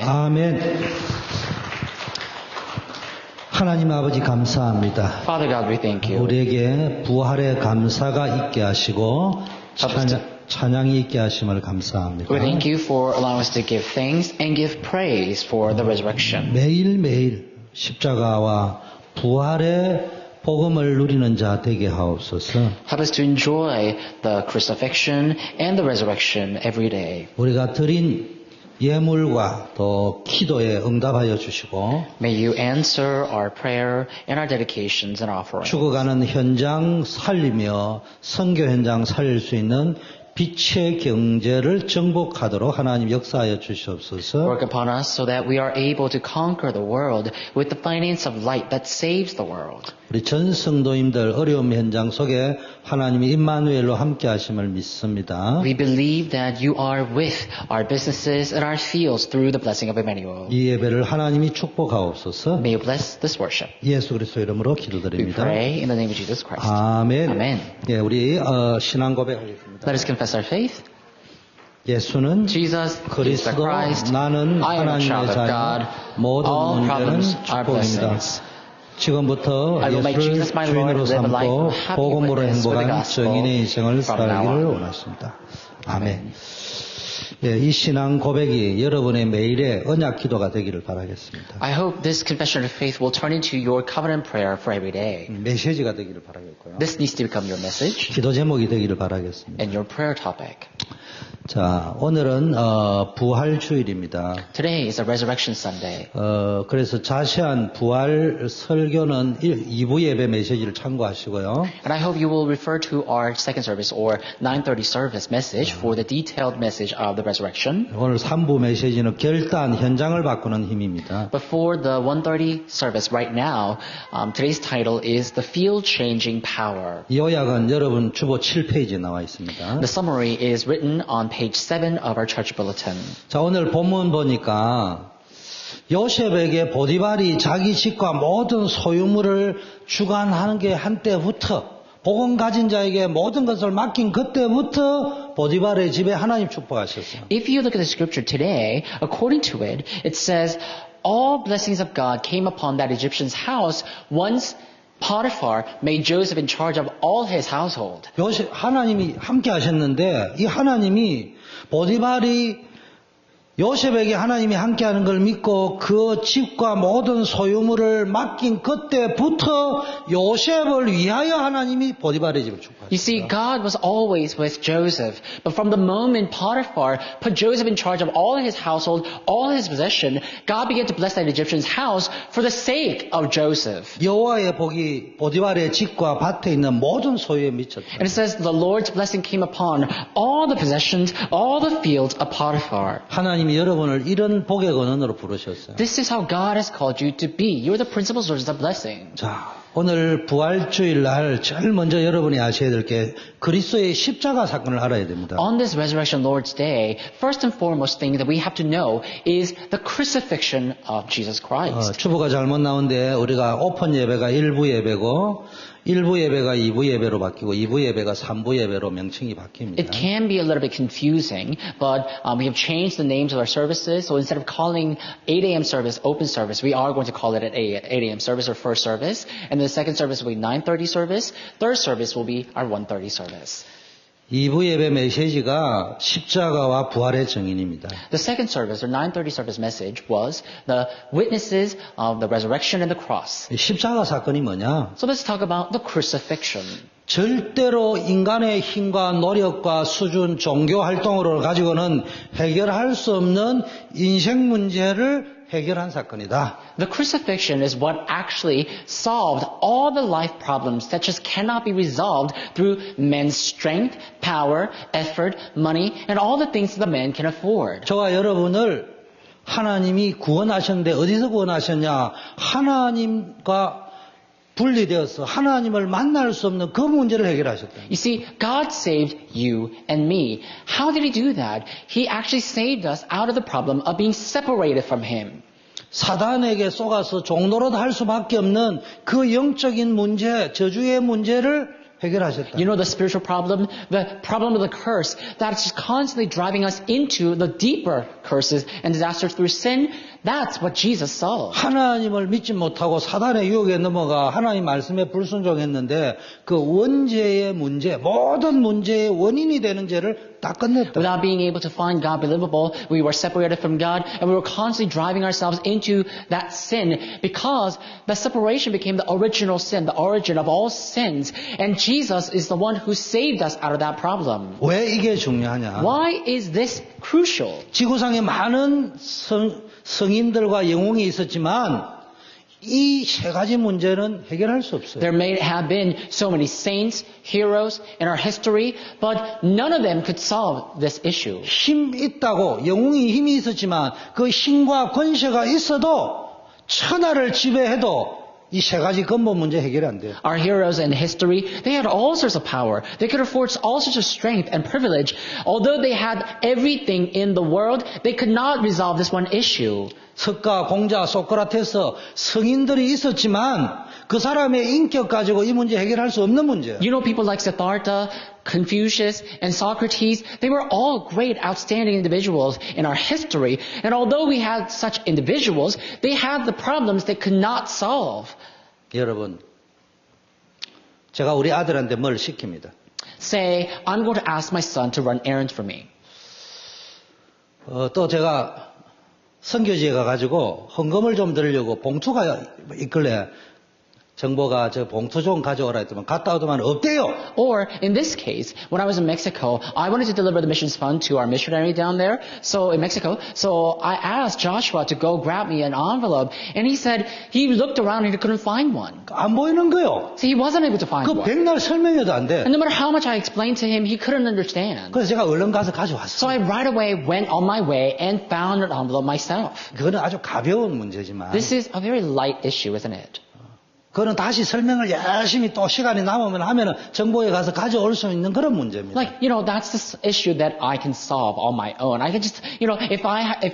아멘. 하나님 아버지 감사합니다. Father God, we thank you. 우리에게 부활의 감사가 있게 하시고 찬양이 있게 하심을 감사합니다. We thank you for allowing us to give thanks and give praise for the resurrection. 매일매일 십자가와 부활의 복음을 누리는 자 되게 하옵소서. Help us to enjoy the crucifixion and the resurrection every day. 우리가 드린 예물과 또 기도에 응답하여 주시고 May you answer our prayer and our dedications and offerings. 죽어가는 현장 살리며 선교 현장 살릴 수 있는 빛의 경제를 정복하도록 하나님 역사하여 주시옵소서. Work upon us so that we are able to conquer the world with the finance of light that saves the world. 우리 전 성도님들 어려움 현장 속에 하나님이 임마누엘로 함께 하심을 믿습니다. We believe that you are with our businesses and our fields through the blessing of Emmanuel. 이 예배를 하나님이 축복하옵소서. May you bless this worship. 예수 그리스도 이름으로 We 기도드립니다. pray in the name of Jesus Christ. 아멘. Amen. 예, 우리 신앙 고백하겠습니다. Let us confess our faith. 예수는 Jesus is the 그리스도, Christ. 나는 I am a 하나님의 child of 자녀, God. 모든 All 문제는 problems are 축복입니다. blessings. 지금부터 I will make 예수를 Jesus my Lord 주인으로 and live a life 삼고 of happy 복음으로 witness with the 행복한 gospel 정인의 인생을 from now 살기를 on. 원하십니다. 아멘. 예, 이 신앙 고백이 여러분의 매일의 언약 기도가 되기를 바라겠습니다. I hope this confession of faith will turn into your covenant prayer for every day. 메시지가 되기를 바라겠고요. This needs to become your message 기도 제목이 되기를 바라겠습니다. and your prayer topic. 자, 오늘은 부활 주일입니다. Today is a Resurrection Sunday. 그래서 자세한 부활 설교는 2부 예배 메시지를 참고하시고요. And I hope you will refer to our second service or 9:30 service message for the detailed message of the resurrection. 오늘 3부 메시지는 결단 현장을 바꾸는 힘입니다. But for the 1:30 service right now, today's title is The Field Changing Power. 이 요약은 여러분 주보 7페이지에 나와 있습니다. The summary is written on page 7 of our church bulletin. 자, 오늘 본문 보니까 요셉에게 보디발이 자기 집과 모든 소유물을 주관하는 게 한때부터 복음 가진 자에게 모든 것을 맡긴 그때부터 보디발의 집에 하나님 축복하셨어요. If you look at the scripture today, according to it, it says, all blessings of God came upon that Egyptian's house once Potiphar made Joseph in charge of all his household. 요셉, 하나님이 함께 하셨는데 이 하나님이 보디발이 요셉에게 하나님이 함께하는 걸 믿고 그 집과 모든 소유물을 맡긴 그때부터 요셉을 위하여 하나님이 보디발의 집을 You see, 축복하셨어요. God was always with Joseph, but from the moment Potiphar put Joseph in charge of all his household, all his possession, God began to bless that Egyptian's house for the sake of Joseph. 여호와의 복이 보디발의 집과 밭에 있는 모든 소유에 미쳤다. And it says the Lord's blessing came upon all the possessions, all the fields of Potiphar. 하나님이 여러분을 이런 복의 권원으로 부르셨어요. This is how God has called you to be. You're the principal sources of blessing. 자, 오늘 부활주일 날 제일 먼저 여러분이 아셔야 될 게 그리스도의 십자가 사건을 알아야 됩니다. On this Resurrection Lord's Day, first and foremost thing that we have to know is the crucifixion of Jesus Christ. 주보가 잘못 나온데 우리가 오픈 예배가 1부 예배고 1부 예배가 2부 예배로 바뀌고 2부 예배가 3부 예배로 명칭이 바뀝니다. It can be a little bit confusing, but we have changed the names of our services. So instead of calling 8 a.m. service open service, we are going to call it an 8 a.m. service or first service. And the second service will be 9:30 service. Third service will be our 1:30 service. 2부 예배 메시지가 십자가와 부활의 증인입니다. The second service or 9:30 service message was the witnesses of the resurrection and the cross. 십자가 사건이 뭐냐? So let's talk about the crucifixion. 절대로 인간의 힘과 노력과 수준, 종교 활동으로 가지고는 해결할 수 없는 인생 문제를 해결한 사건이다. The crucifixion is what actually solved all the life problems that just cannot be resolved through man's strength, power, effort, money, and all the things that the man can afford. 저와 여러분을 하나님이 구원하셨는데 어디서 구원하셨냐? 하나님과 분리되어서 하나님을 만날 수 없는 그 문제를 해결하셨다. You see, God saved you and me. How did He do that? He actually saved us out of the problem of being separated from Him. 사단에게 속아서 종노릇 할 수밖에 없는 그 영적인 문제, 저주의 문제를 해결하셨다. You know the spiritual problem? The problem of the curse that's just constantly driving us into the deeper curses and disasters through sin. That's what Jesus solved. 하나님을 믿지 못하고 사단의 유혹에 넘어가 하나님 말씀에 불순종했는데 그 원죄의 문제, 모든 문제의 원인이 되는 죄를 다 끝냈다. Without being able to find God believable, we were separated from God and we were constantly driving ourselves into that sin because the separation became the original sin, the origin of all sins. And Jesus is the one who saved us out of that problem. 왜 이게 중요하냐? Why is this crucial? 지구상에 많은 성인들과 영웅이 있었지만 이 세 가지 문제는 해결할 수 없어요. There may have been so many saints, heroes in our history, but none of them could solve this issue. 힘 있다고 영웅이 힘이 있었지만 그 힘과 권세가 있어도 천하를 지배해도 이 세 가지 근본 문제 해결이 안 돼요. Our heroes in history, they had all sorts of power. They could afford all sorts of strength and privilege. Although they had everything in the world, they could not resolve this one issue. 석가, 공자, 소크라테스 성인들이 있었지만 그 사람의 인격 가지고 이 문제 해결할 수 없는 문제예요. You know people like Siddhartha, Confucius, and Socrates, they were all great, outstanding individuals in our history. And although we had such individuals, they had the problems they could not solve. 여러분, 제가 우리 아들한테 뭘 시킵니다. Say, I'm going to ask my son to run errands for me. 또 제가 선교지에 가가지고 헌금을 좀 드리려고 봉투가 있길래 정보가 저 봉투 좀 가져오라 했더만 갔다 오더만 없대요. Or, in this case, when I was in Mexico, I wanted to deliver the missions fund to our missionary down there, so in Mexico, so I asked Joshua to go grab me an envelope, and he said he looked around and he couldn't find one. 안 보이는 거요. So he wasn't able to find 그 one. 백날 설명해도 안 돼. And no matter how much I explained to him, he couldn't understand. 그래서 제가 얼른 가서 So 가져왔어요. I right away went on my way and found an envelope myself. 그거는 아주 가벼운 문제지만 This is a very light issue, isn't it? 그거는 다시 설명을 열심히 또 시간이 남으면 하면은 정보에 가서 가져올 수 있는 그런 문제입니다. Like, that's the issue that I can solve on my own. I can just, if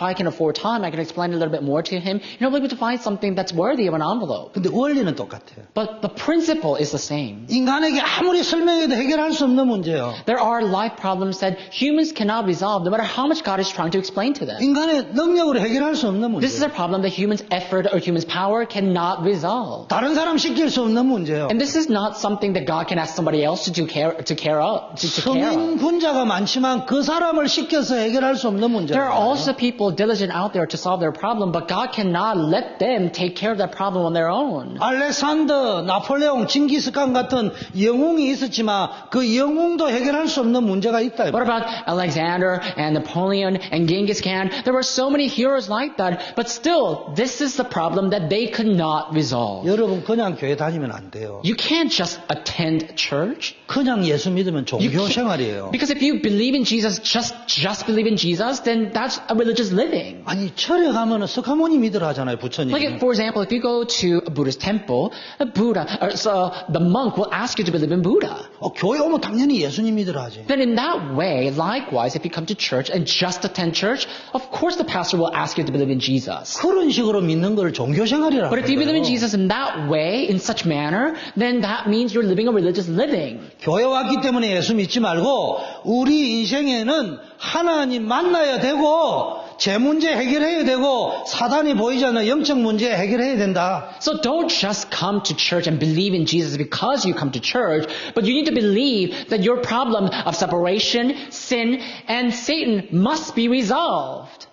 I can afford time, I can explain a little bit more to him. I'll be able to find something that's worthy of an envelope. 근데 원리는 똑같아요. But the principle is the same. 인간에게 아무리 설명해도 해결할 수 없는 문제예요. There are life problems that humans cannot resolve, no matter how much God is trying to explain to them. 인간의 능력으로 해결할 수 없는 This is 문제예요. a problem that humans' effort or humans' power cannot resolve. 다른 사람 시킬 수 없는 문제예요. And this is not something that God can ask somebody else to care of. 성인 군자가 많지만 그 사람을 시켜서 해결할 수 없는 문제예요. There are also people diligent out there to solve their problem, but God cannot let them take care of that problem on their own. 알렉산더, 나폴레옹, 징기스칸 같은 영웅이 있었지만 그 영웅도 해결할 수 없는 문제가 있다. What about Alexander and Napoleon and Genghis Khan? There were so many heroes like that, but still, this is the problem that they could not resolve. 여러분 그냥 교회 다니면 안 돼요. You can't just attend church. 그냥 예수 믿으면 종교 생활이에요. Because if you believe in Jesus, just believe in Jesus, then that's a religious living. 아니 절에 가면은 석가모니 믿으라 하잖아요, 부처님. Like, for example, if you go to a Buddhist temple, the monk will ask you to believe in Buddha. 교회 오면 당연히 예수님 믿으라 하지. Then in that way, likewise, if you come to church and just attend church, of course the pastor will ask you to believe in Jesus. 그런 식으로 믿는 걸 종교 생활이라고 But if you believe in 해요. Jesus in that way, in such manner, then that means you're living a religious living. 교회 왔기 때문에 예수 믿지 말고 우리 인생에는 하나님 만나야 되고 제 문제 해결해야 되고 사단이 보이지 않는 영적 문제 해결해야 된다. So don't just come to church and believe in Jesus because you come to church, but you need to believe that your problem of separation, sin, and Satan must be resolved.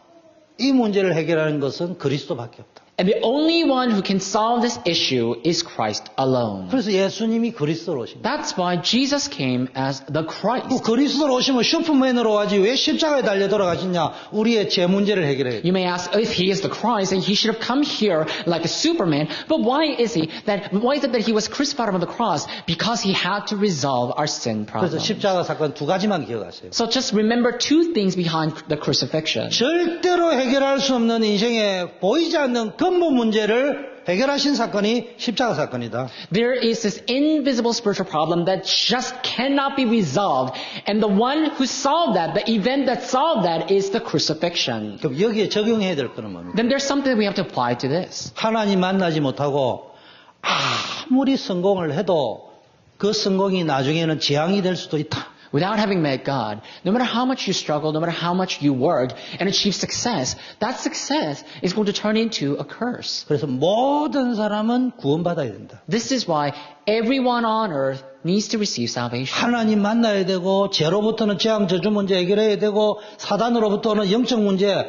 이 문제를 해결하는 것은 그리스도밖에 없다. And the only one who can solve this issue is Christ alone. 그래서 예수님이 그리스도로 오신 거예요. That's why Jesus came as the Christ. 그리스도로 오시면 슈퍼맨으로 와지 왜 십자가에 달려 돌아가시냐? 우리의 제 문제를 해결해야 돼. You may ask, if he is the Christ, then he should have come here like a Superman. But why is it that he was crucified on the cross? Because he had to resolve our sin 그래서 problem. 십자가 사건 두 가지만 기억하세요. So just remember two things behind the crucifixion. 절대로 해결할 수 없는 인생에 보이지 않는 근본 문제를 해결하신 사건이 십자가 사건이다. There is this invisible spiritual problem that just cannot be resolved. And the one who solved that, the event that solved that is the crucifixion. 그럼 여기에 적용해야 될 거는 뭡니까? Then there's something that we have to apply to this. 하나님 만나지 못하고 아무리 성공을 해도 그 성공이 나중에는 재앙이 될 수도 있다. Without having met God, no matter how much you struggle, no matter how much you work and achieve success, that success is going to turn into a curse. 그래서 모든 사람은 구원받아야 된다. This is why everyone on earth needs to receive salvation. 하나님 만나야 되고 죄로부터는 재앙 저주 문제 해결해야 되고 사단으로부터는 영적 문제,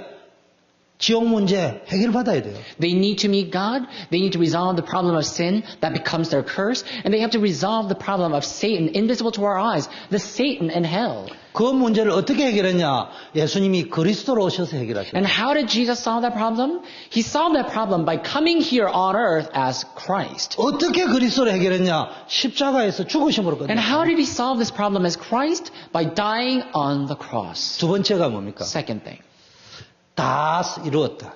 지옥 문제 해결받아야 돼요. They need to meet God, they need to resolve the problem of sin that becomes their curse, and they have to resolve the problem of Satan, invisible to our eyes, the Satan in hell. 그 문제를 어떻게 해결했냐? 예수님이 그리스도로 오셔서 해결하셨어요. And how did Jesus solve that problem? He solved that problem by coming here on earth as Christ. 어떻게 그리스도로 해결했냐? 십자가에서 죽으심으로 And how 끝났어요. did he solve this problem as Christ? By dying on the cross. 두 번째가 뭡니까? Second thing, 다 이루었다.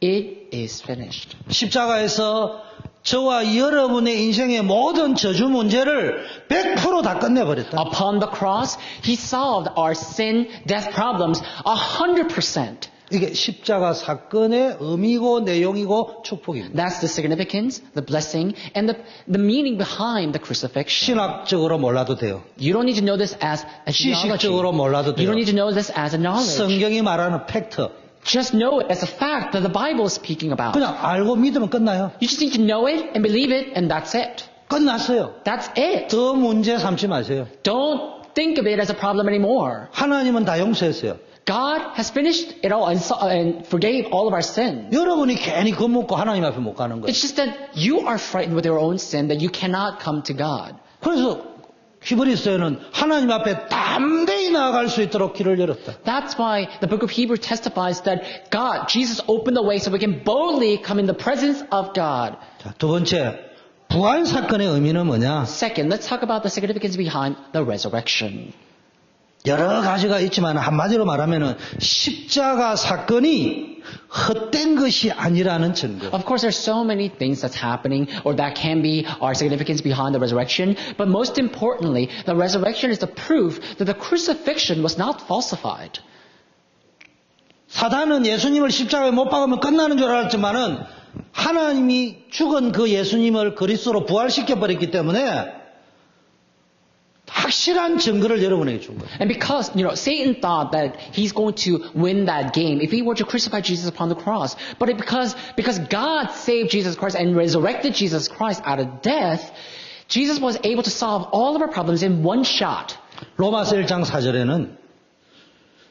it is finished. 십자가에서 저와 여러분의 인생의 모든 저주 문제를 100% 다 끝내버렸다. Upon the cross, he solved our sin, death problems 100%. 이게 십자가 사건의 의미고 내용이고 축복입니다. That's the significance, the blessing, and the meaning behind the crucifixion. 신학적으로 몰라도 돼요. You don't need to know this as a theology. 지식적으로 몰라도 You 돼요. don't need to know this as a knowledge. 성경이 말하는 팩트. Just know it as a fact that the Bible is speaking about. 그냥 알고 믿으면 끝나요. You just need to know it and believe it, and that's it. 끝났어요. That's it. 더 문제 삼지 마세요. Don't think of it as a problem anymore. 하나님은 다 용서했어요. God has finished it all and forgave all of our sin. 여러분이 괜히 겁먹고 하나님 앞에 못 가는 거예요. It's just that you are frightened with your own sin that you cannot come to God. 그래서 히브리서에는 하나님 앞에 담대히 나아갈 수 있도록 길을 열었다. That's why the book of Hebrews testifies that God, Jesus opened the way so we can boldly come in the presence of God. 자, 두 번째, 부활 사건의 의미는 뭐냐? Second, let's talk about the significance behind the resurrection. 여러 가지가 있지만 한마디로 말하면은 십자가 사건이 헛된 것이 아니라는 증거. Of course, there's so many things that's happening or that can be our significance behind the resurrection. But most importantly, the resurrection is the proof that the crucifixion was not falsified. 사단은 예수님을 십자가에 못 박으면 끝나는 줄 알았지만은 하나님이 죽은 그 예수님을 그리스도로 부활시켜 버렸기 때문에 확실한 증거를 여러분에게 준 거예요. And because, Satan thought that he's going to win that game if he were to crucify Jesus upon the cross. But because God saved Jesus Christ and resurrected Jesus Christ out of death, Jesus was able to solve all of our problems in one shot. 로마서 1장 4절에는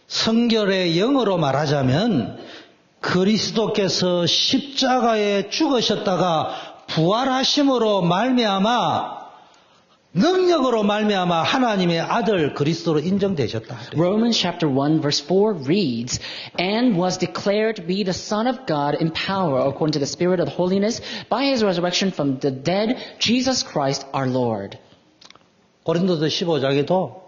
성결의 영어로 말하자면 그리스도께서 십자가에 죽으셨다가 부활하심으로 말미암아 능력으로 말미암아 하나님의 아들 그리스도로 인정되셨다. Romans chapter 1 verse 4 reads, and was declared to be the Son of God in power according to the Spirit of holiness by his resurrection from the dead, Jesus Christ our Lord. 고린도서 15장에도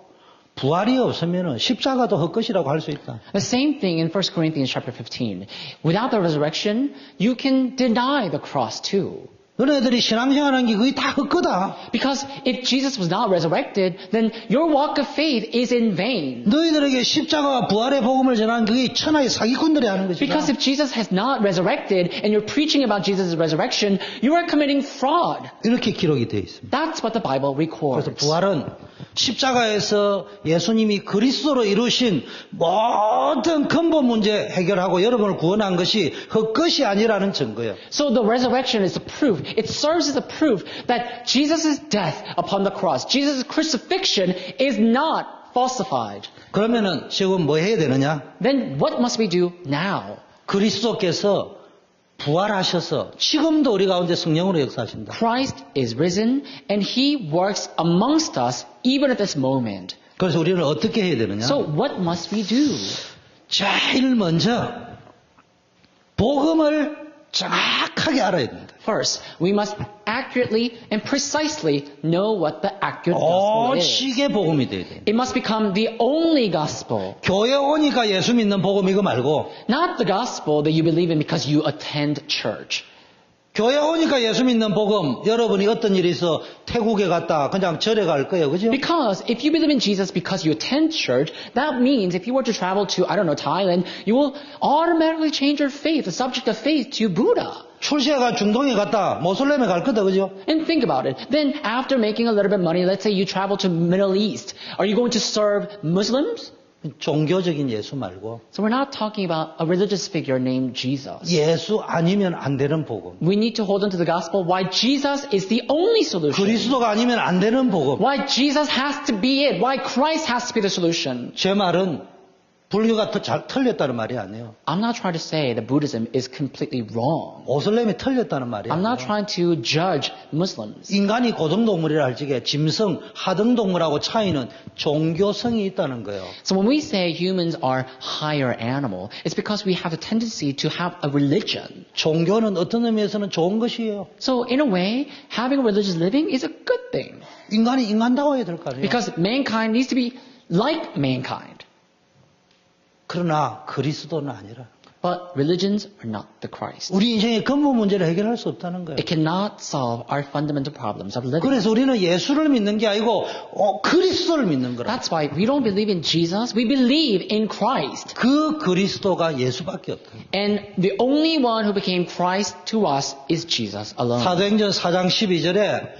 부활이 없으면 십자가도 헛것이라고 할 수 있다. The same thing in 1 Corinthians chapter 15. Without the resurrection, you can deny the cross too. 너네들이 신앙생활하는 게 그게 다 헛거다. Because if Jesus was not resurrected, then your walk of faith is in vain. 너희들에게 십자가와 부활의 복음을 전하는 그게 천하의 사기꾼들이 하는 것이다. Because if Jesus has not resurrected and you're preaching about Jesus' resurrection, you are committing fraud. 이렇게 기록이 되어 있습니다. That's what the Bible records. 그래서 부활은 십자가에서 예수님이 그리스도로 이루신 모든 근본 문제 해결하고 여러분을 구원한 것이 헛것이 아니라는 증거예요. So the resurrection is the proof. It serves as a proof that Jesus' death upon the cross, Jesus' crucifixion is not falsified. 그러면은 지금 뭐 해야 되느냐? Then what must we do now? 그리스도께서 부활하셔서 지금도 우리 가운데 성령으로 역사하신다. Christ is risen and He works amongst us even at this moment. 그래서 우리는 어떻게 해야 되느냐? So what must we do? 제일 먼저 복음을 정확하게 알아야 된다. First, we must accurately and precisely know what the accurate gospel is. 오직의 복음이 돼야 돼. It must become the only gospel. 교회 오니까 예수 믿는 복음 이거 말고 Not the gospel that you believe in because you attend church. 교회 오니까 예수 믿는 복음, 여러분이 어떤 일이 있어 태국에 갔다 그냥 절에 갈 거예요. 그죠? Because if you believe in Jesus because you attend church, that means if you were to travel to, I don't know, Thailand, you will automatically change your faith, the subject of faith, to Buddha. 출세가 중동에 갔다 모슬렘에 갈 거다. 그죠? And think about it. Then after making a little bit of money, let's say you travel to Middle East, are you going to serve Muslims? 종교적인 예수 말고 So we're not talking about a religious figure named Jesus. 예수 아니면 안 되는 복음. We need to hold on to the gospel why Jesus is the only solution. 그리스도가 아니면 안 되는 복음. Why Jesus has to be it. Why Christ has to be the solution. 제 말은 불교가 더 잘 틀렸다는 말이 아니에요. I'm not trying to say that Buddhism is completely wrong. 모슬렘이 틀렸다는 말이 I'm not 아니에요. trying to judge Muslims. 인간이 고등동물이라 할 적에 짐승, 하등동물하고 차이는 종교성이 있다는 거예요. So when we say humans are higher animal, it's because we have a tendency to have a religion. 종교는 어떤 의미에서는 좋은 것이에요. So in a way, having a religious living is a good thing. 인간이 인간다워야 될 거 아니에요. Because mankind needs to be like mankind. 그러나 그리스도는 아니라. But religions are not the Christ. 우리 인생의 근본 문제를 해결할 수 없다는 거예요. It cannot solve our fundamental problems of living. 그래서 우리는 예수를 믿는 게 아니고 그리스도를 믿는 거라. That's why we don't believe in Jesus, we believe in Christ. 그 그리스도가 예수밖에 없다. And the only one who became Christ to us is Jesus alone. 사도행전 4장 12절에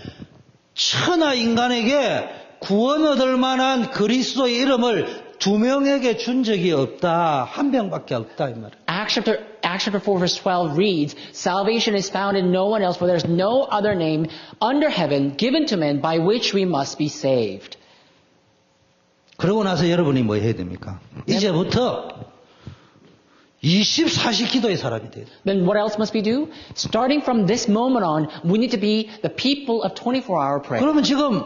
천하 인간에게 구원 얻을 만한 그리스도의 이름을 두 명에게 준 적이 없다. 한 명밖에 없다 이 말이에요. Acts chapter 4 verse 12 reads, Salvation is found in no one else, for there is no other name under heaven given to men by which we must be saved. 그러고 나서 여러분이 뭐 해야 됩니까? 이제부터 24시 기도의 사람이 돼요. Then what else must we do? Starting from this moment on, we need to be the people of 24-hour prayer. 그러면 지금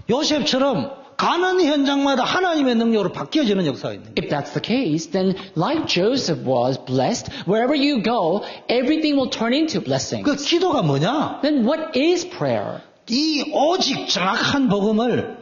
요셉처럼 가난 현장마다 하나님의 능력으로 바뀌어지는 역사가 있는 거예요. If that's the case, then like Joseph was blessed, wherever you go, everything will turn into blessing. 그 기도가 뭐냐? Then what is prayer? 이 오직 정확한 복음을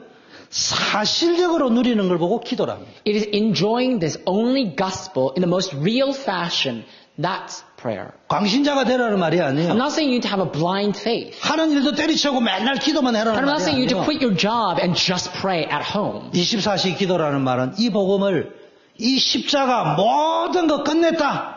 사실적으로 누리는 걸 보고 기도를 합니다. It is enjoying this only gospel in the most real fashion. That's prayer. 광신자가 되라는 말이 아니에요. I'm not saying you to have a blind faith. 하는 일도 때리치고 맨날 기도만 해라는 I'm not 말이 saying you to 아니에요. quit your job and just pray at home. 24시 기도라는 말은 이 복음을 이 십자가 모든 거 끝냈다.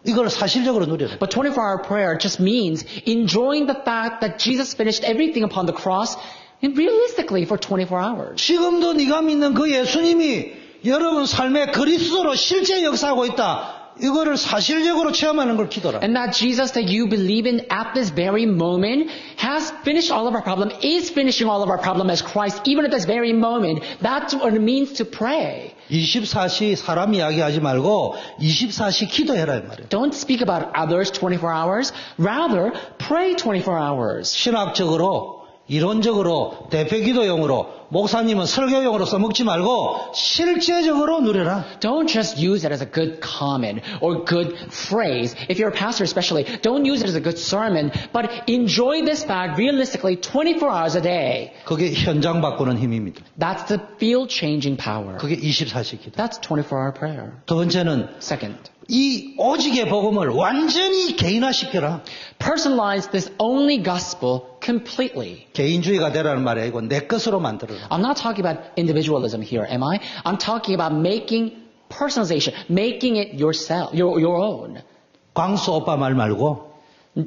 이걸 사실적으로 누려라. But 24-hour prayer just means enjoying the fact that Jesus finished everything upon the cross and realistically for 24 hours. 지금도 네가 믿는 그 예수님이 여러분 삶의 그리스도로 실제 역사하고 있다. 이거를 사실적으로 체험하는 걸 기도라. And that Jesus that you believe in at this very moment has finished all of our problem, is finishing all of our problem as Christ, even at this very moment. That's what it means to pray. 24시 사람 이야기하지 말고 24시 기도해라 이 말이에요. Don't speak about others 24 hours. Rather, pray 24 hours. 신학적으로 이론적으로 대표기도용으로 목사님은 설교용으로 써먹지 말고 실제적으로 누려라. Don't just use it as a good comment or good phrase. If you're a pastor especially, don't use it as a good sermon, but enjoy this fact realistically 24 hours a day. 그게 현장 바꾸는 힘입니다. That's the field-changing power. 그게 24시 기도. That's 24-hour prayer. 두 번째는 Second, 이 오직의 복음을 완전히 개인화시켜라. personalize this only gospel completely. 개인주의가 되라는 말이 아니고 내 것으로 만들어라. I'm not talking about individualism here, am I? I'm talking about making personalization, making it yourself, your own. 광수 오빠 말 말고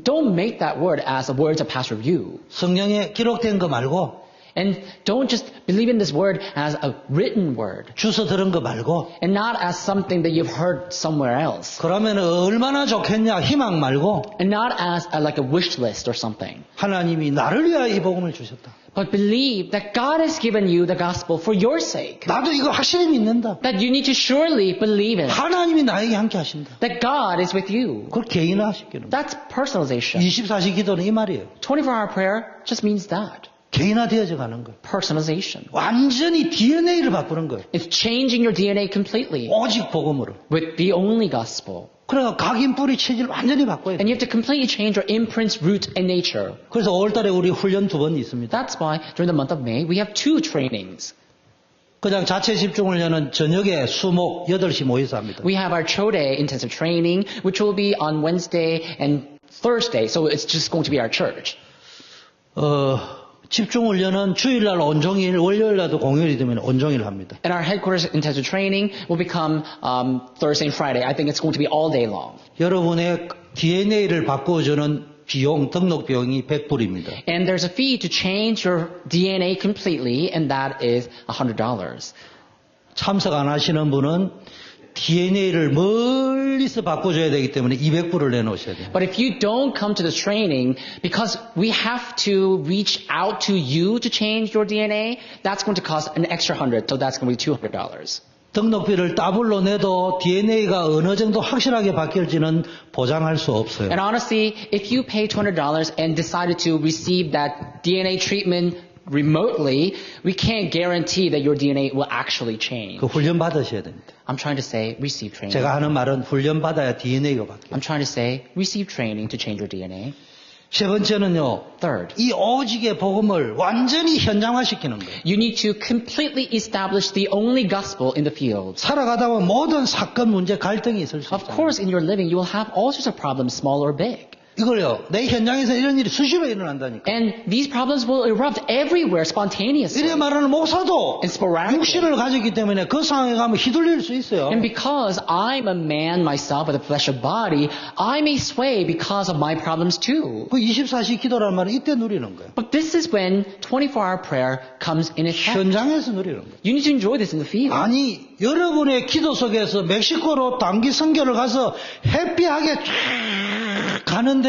Don't make that word as a word to Pastor Yu. 성경에 기록된 거 말고 And don't just believe in this word as a written word. 주워 들은 거 말고 And not as something that you've heard somewhere else. 그러면 얼마나 좋겠냐 희망 말고 And not as like a wish list or something. 하나님이 나를 위하여 이 복음을 주셨다. But believe that God has given you the gospel for your sake. 나도 이거 확실히 믿는다. That you need to surely believe in. 하나님이 나에게 함께 하신다. That God is with you. 그걸 개인화시키는 거예요. That's personalization. 24시 기도는 이 말이에요. 24-hour prayer just means that. 개인화되어져 가는 거예요. Personalization. 완전히 DNA를 바꾸는 거예요. It's changing your DNA completely 오직 복음으로. with the only gospel. 그러니까 각인 뿌리 체질 완전히 바꿔야 And 돼요. you have to completely change your imprint, root, and nature. 그래서 5월달에 우리 훈련 2번 있습니다. That's why during the month of May, we have 2 trainings. 그냥 자체 집중훈련은 저녁에 수목 8시 모여서 합니다. We have our Chode intensive training, which will be on Wednesday and Thursday, so it's just going to be our church. 집중훈련은 주일날 온종일, 월요일날도 공휴일이 되면 온종일 합니다. And our headquarters intensive training will become Thursday and Friday. I think it's going to be all day long. 여러분의 DNA를 바꾸어주는 비용, 등록 비용이 100불입니다. And there's a fee to change your DNA completely, and that is $100. 참석 안 하시는 분은 DNA를 멀리서 바꿔줘야 되기 때문에 200불을 내놓으셔야 돼요. But if you don't come to this training, because we have to reach out to you to change your DNA, that's going to cost an extra $100, so that's going to be $200. 등록비를 더블로 내도 DNA가 어느 정도 확실하게 바뀔지는 보장할 수 없어요. And honestly, if you pay $200 and decided to receive that DNA treatment remotely, we can't guarantee that your DNA will actually change. 그 훈련 받으셔야 됩니다. I'm trying to say receive training. 제가 하는 말은 훈련 받아야 DNA가 바뀌어요. I'm trying to say receive training to change your DNA. 세 번째는요. Third, 이 오직의 복음을 완전히 현장화시키는 거예요. you need to completely establish the only gospel in the field. 살아가다 보면 모든 사건, 문제, 갈등이 있을 수 Of 있어요. course, in your living, you will have all sorts of problems, small or big. 이걸요. 내 현장에서 이런 일이 수십 배 일어난다니까. And these problems will erupt everywhere spontaneously. 이래 말하는 목사도 And sporadically. 육신을 가졌기 때문에 그 상황에 가면 휘둘릴 수 있어요. And because I'm a man myself with a flesh of body, I may sway because of my problems too. 그 24시 기도라는 말은 이때 누리는 거예요. But this is when 24-hour prayer comes in effect. 현장에서 누리는 거예요. You need to enjoy this in the field. 아니 여러분의 기도 속에서 멕시코로 단기 선교를 가서 해피하게 쫙 가는데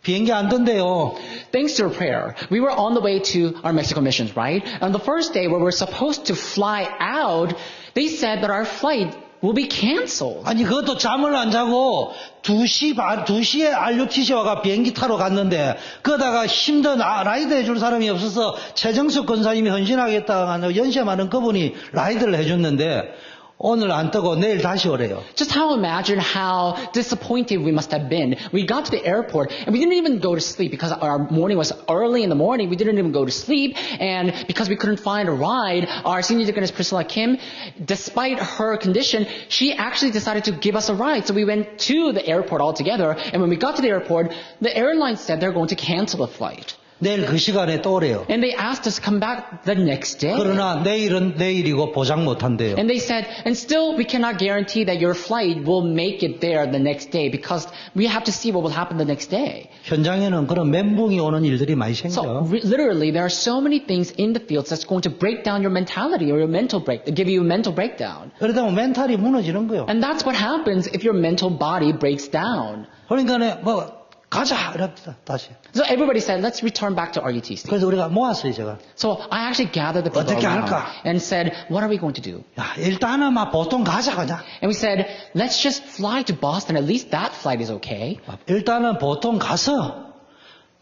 비행기 안 뜬대요. Thanks to your prayer, we were on the way to our Mexico missions, right? On the first day where we're supposed to fly out, they said that our flight will be canceled. 아니 그것도 잠을 안 자고 2시에 RUTC와가 비행기 타러 갔는데 그러다가 힘든 라이드 해줄 사람이 없어서 최정숙 권사님이 헌신하겠다고 연시하는 그분이 라이드를 해줬는데 오늘 안 뜨고 내일 다시 오래요. Just imagine how disappointed we must have been. We got to the airport and we didn't even go to sleep because our morning was early in the morning. We didn't even go to sleep, and because we couldn't find a ride, our senior deaconess Priscilla Kim, despite her condition, she actually decided to give us a ride. So we went to the airport all together, and when we got to the airport, the airline said they're going to cancel the flight. 내일 그 시간에 또 오래요. And they asked us to come back the next day. 그러나 내일은 내일이고 보장 못한대요. And they said, and still we cannot guarantee that your flight will make it there the next day because we have to see what will happen the next day. 현장에는 그런 멘붕이 오는 일들이 많이 So 생겨. literally there are so many things in the fields that's going to break down your mentality or your mental give you a mental breakdown. 그러다 보면 멘탈이 무너지는 거예요. And that's what happens if your mental body breaks down. 그러니까 뭐 가자 이럽니다 다시. So everybody said, let's return back to RUTC. 그래서 우리가 모았어요 제가. So I actually gathered the people 어떻게 around 할까? and said, what are we going to do? 야, 일단은 막 보통 가자 그냥. And we said, let's just fly to Boston. At least that flight is okay. 일단은 보통 가서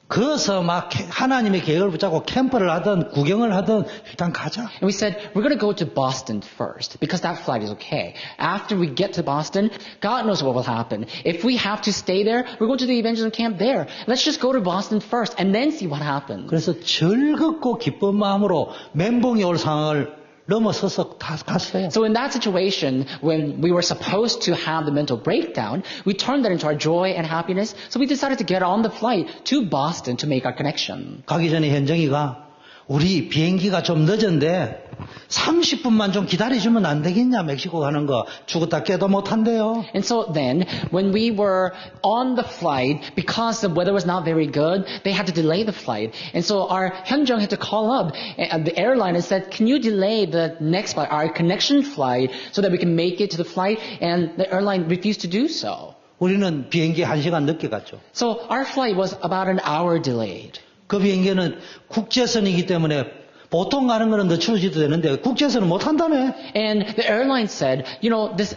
거기서 막 하나님의 계획을 붙잡고 캠프를 하든 구경을 하든 일단 가자. And we said, we're going to go to Boston first because that flight is okay. After we get to Boston, God knows what will happen. If we have to stay there, we're going to the evangelism camp there. Let's just go to Boston first and then see what happens. 그래서 즐겁고 기쁜 마음으로 멘붕이 올 상황을 넘어서서 다 갔어요. So in that situation, when we were supposed to have the mental breakdown, we turned that into our joy and happiness. So we decided to get on the flight to Boston to make our connection. 가기 전에 현정이가 우리 비행기가 좀 늦은데 30분만 좀 기다려주면 안 되겠냐 멕시코 가는 거 죽었다 깨도 못한대요. And so then, when we were on the flight, because the weather was not very good, they had to delay the flight. And so our Hyunjung had to call up the airline and said, can you delay the next flight, our connection flight, so that we can make it to the flight? And the airline refused to do so. 우리는 비행기 1시간 늦게 갔죠. So our flight was about an hour delayed. 그 비행기는 국제선이기 때문에 보통 가는 거는 늦춰지도 되는데 국제선은 못 한다네. And the airline said, you know, this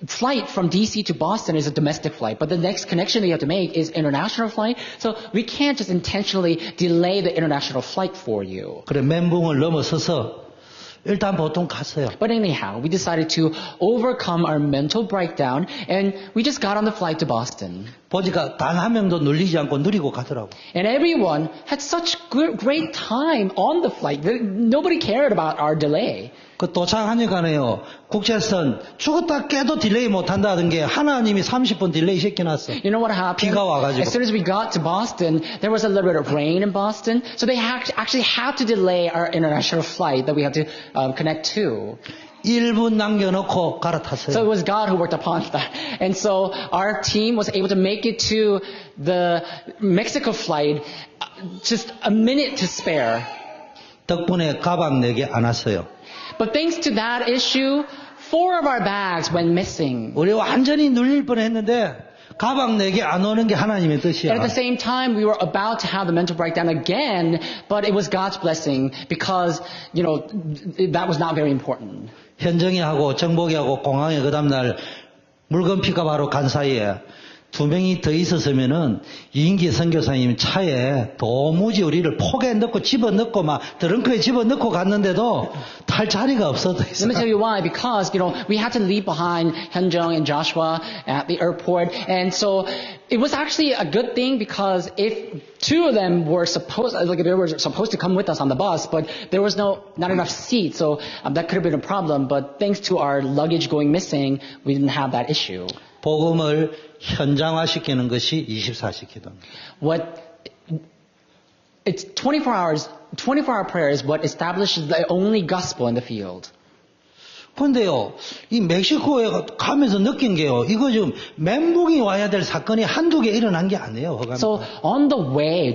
flight from DC to Boston is a domestic flight, but the next connection that you have to make is international flight. So we can't just intentionally delay the international flight for you. 그래 멘붕을 넘어서서 일단 보통 갔어요. But anyhow, we decided to overcome our mental breakdown and we just got on the flight to Boston. 보니까 단 한 명도 눌리지 않고 누리고 가더라고. And everyone had such great time on the flight. Nobody cared about our delay. 그 도착하니까요, 국제선 죽었다 깨도 딜레이 못 한다던 게 하나님이 30분 딜레이 시켜놨어. You know what happened? 비가 와가지고. As soon as we got to Boston, there was a little bit of rain in Boston, so they actually had to delay our international flight that we had to connect to. 1분 남겨놓고 갈아탔어요. So it was God who worked upon that. And so our team was able to make it to the Mexico flight just a minute to spare. 덕분에 가방 4개 안 왔어요. But thanks to that issue, 4 of our bags went missing. 우리 완전히 눌릴 뻔했는데 가방 4개 안 오는 게 하나님의 뜻이야. And at the same time, we were about to have the mental breakdown again, but it was God's blessing because, you know, that was not very important. 현정이하고 정복이하고 공항에 그 다음날 물건 픽업하러 간 사이에 2명이 더 있었으면은 이인기 선교사님 차에 도무지 우리를 포개에 넣고 집어넣고 막 드렁크에 집어넣고 갔는데도 탈 자리가 없어져 있어. Let me tell you why. Because, you know, we had to leave behind Hyunjung and Joshua at the airport. And so it was actually a good thing because if 2 of them were supposed to come with us on the bus, but there was not enough seats. So that could have been a problem. But thanks to our luggage going missing, we didn't have that issue. 복음을 현장화시키는 것이 24시 기도입니다. It's 24-hour prayer is what establishes the only gospel in the field. 근데요, 이 멕시코에 가면서 느낀 게요, 이거 지금 멘붕이 와야 될 사건이 한두 개 일어난 게 아니에요, 허감. So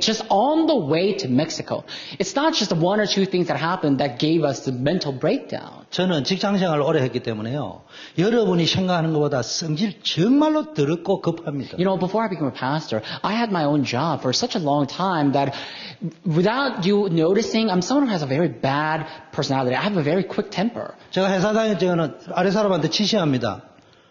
just on the way to Mexico, it's not just 1 or 2 things that happened that gave us the mental breakdown. 저는 직장 생활을 오래 했기 때문에요, 여러분이 생각하는 것보다 성질 정말로 더럽고 급합니다. You know, before I became a pastor, I had my own job for such a long time that without you noticing, I'm someone who has a very bad personality. I have a very quick temper. 제가 회사 다닐 때는 아래 사람한테 지시합니다.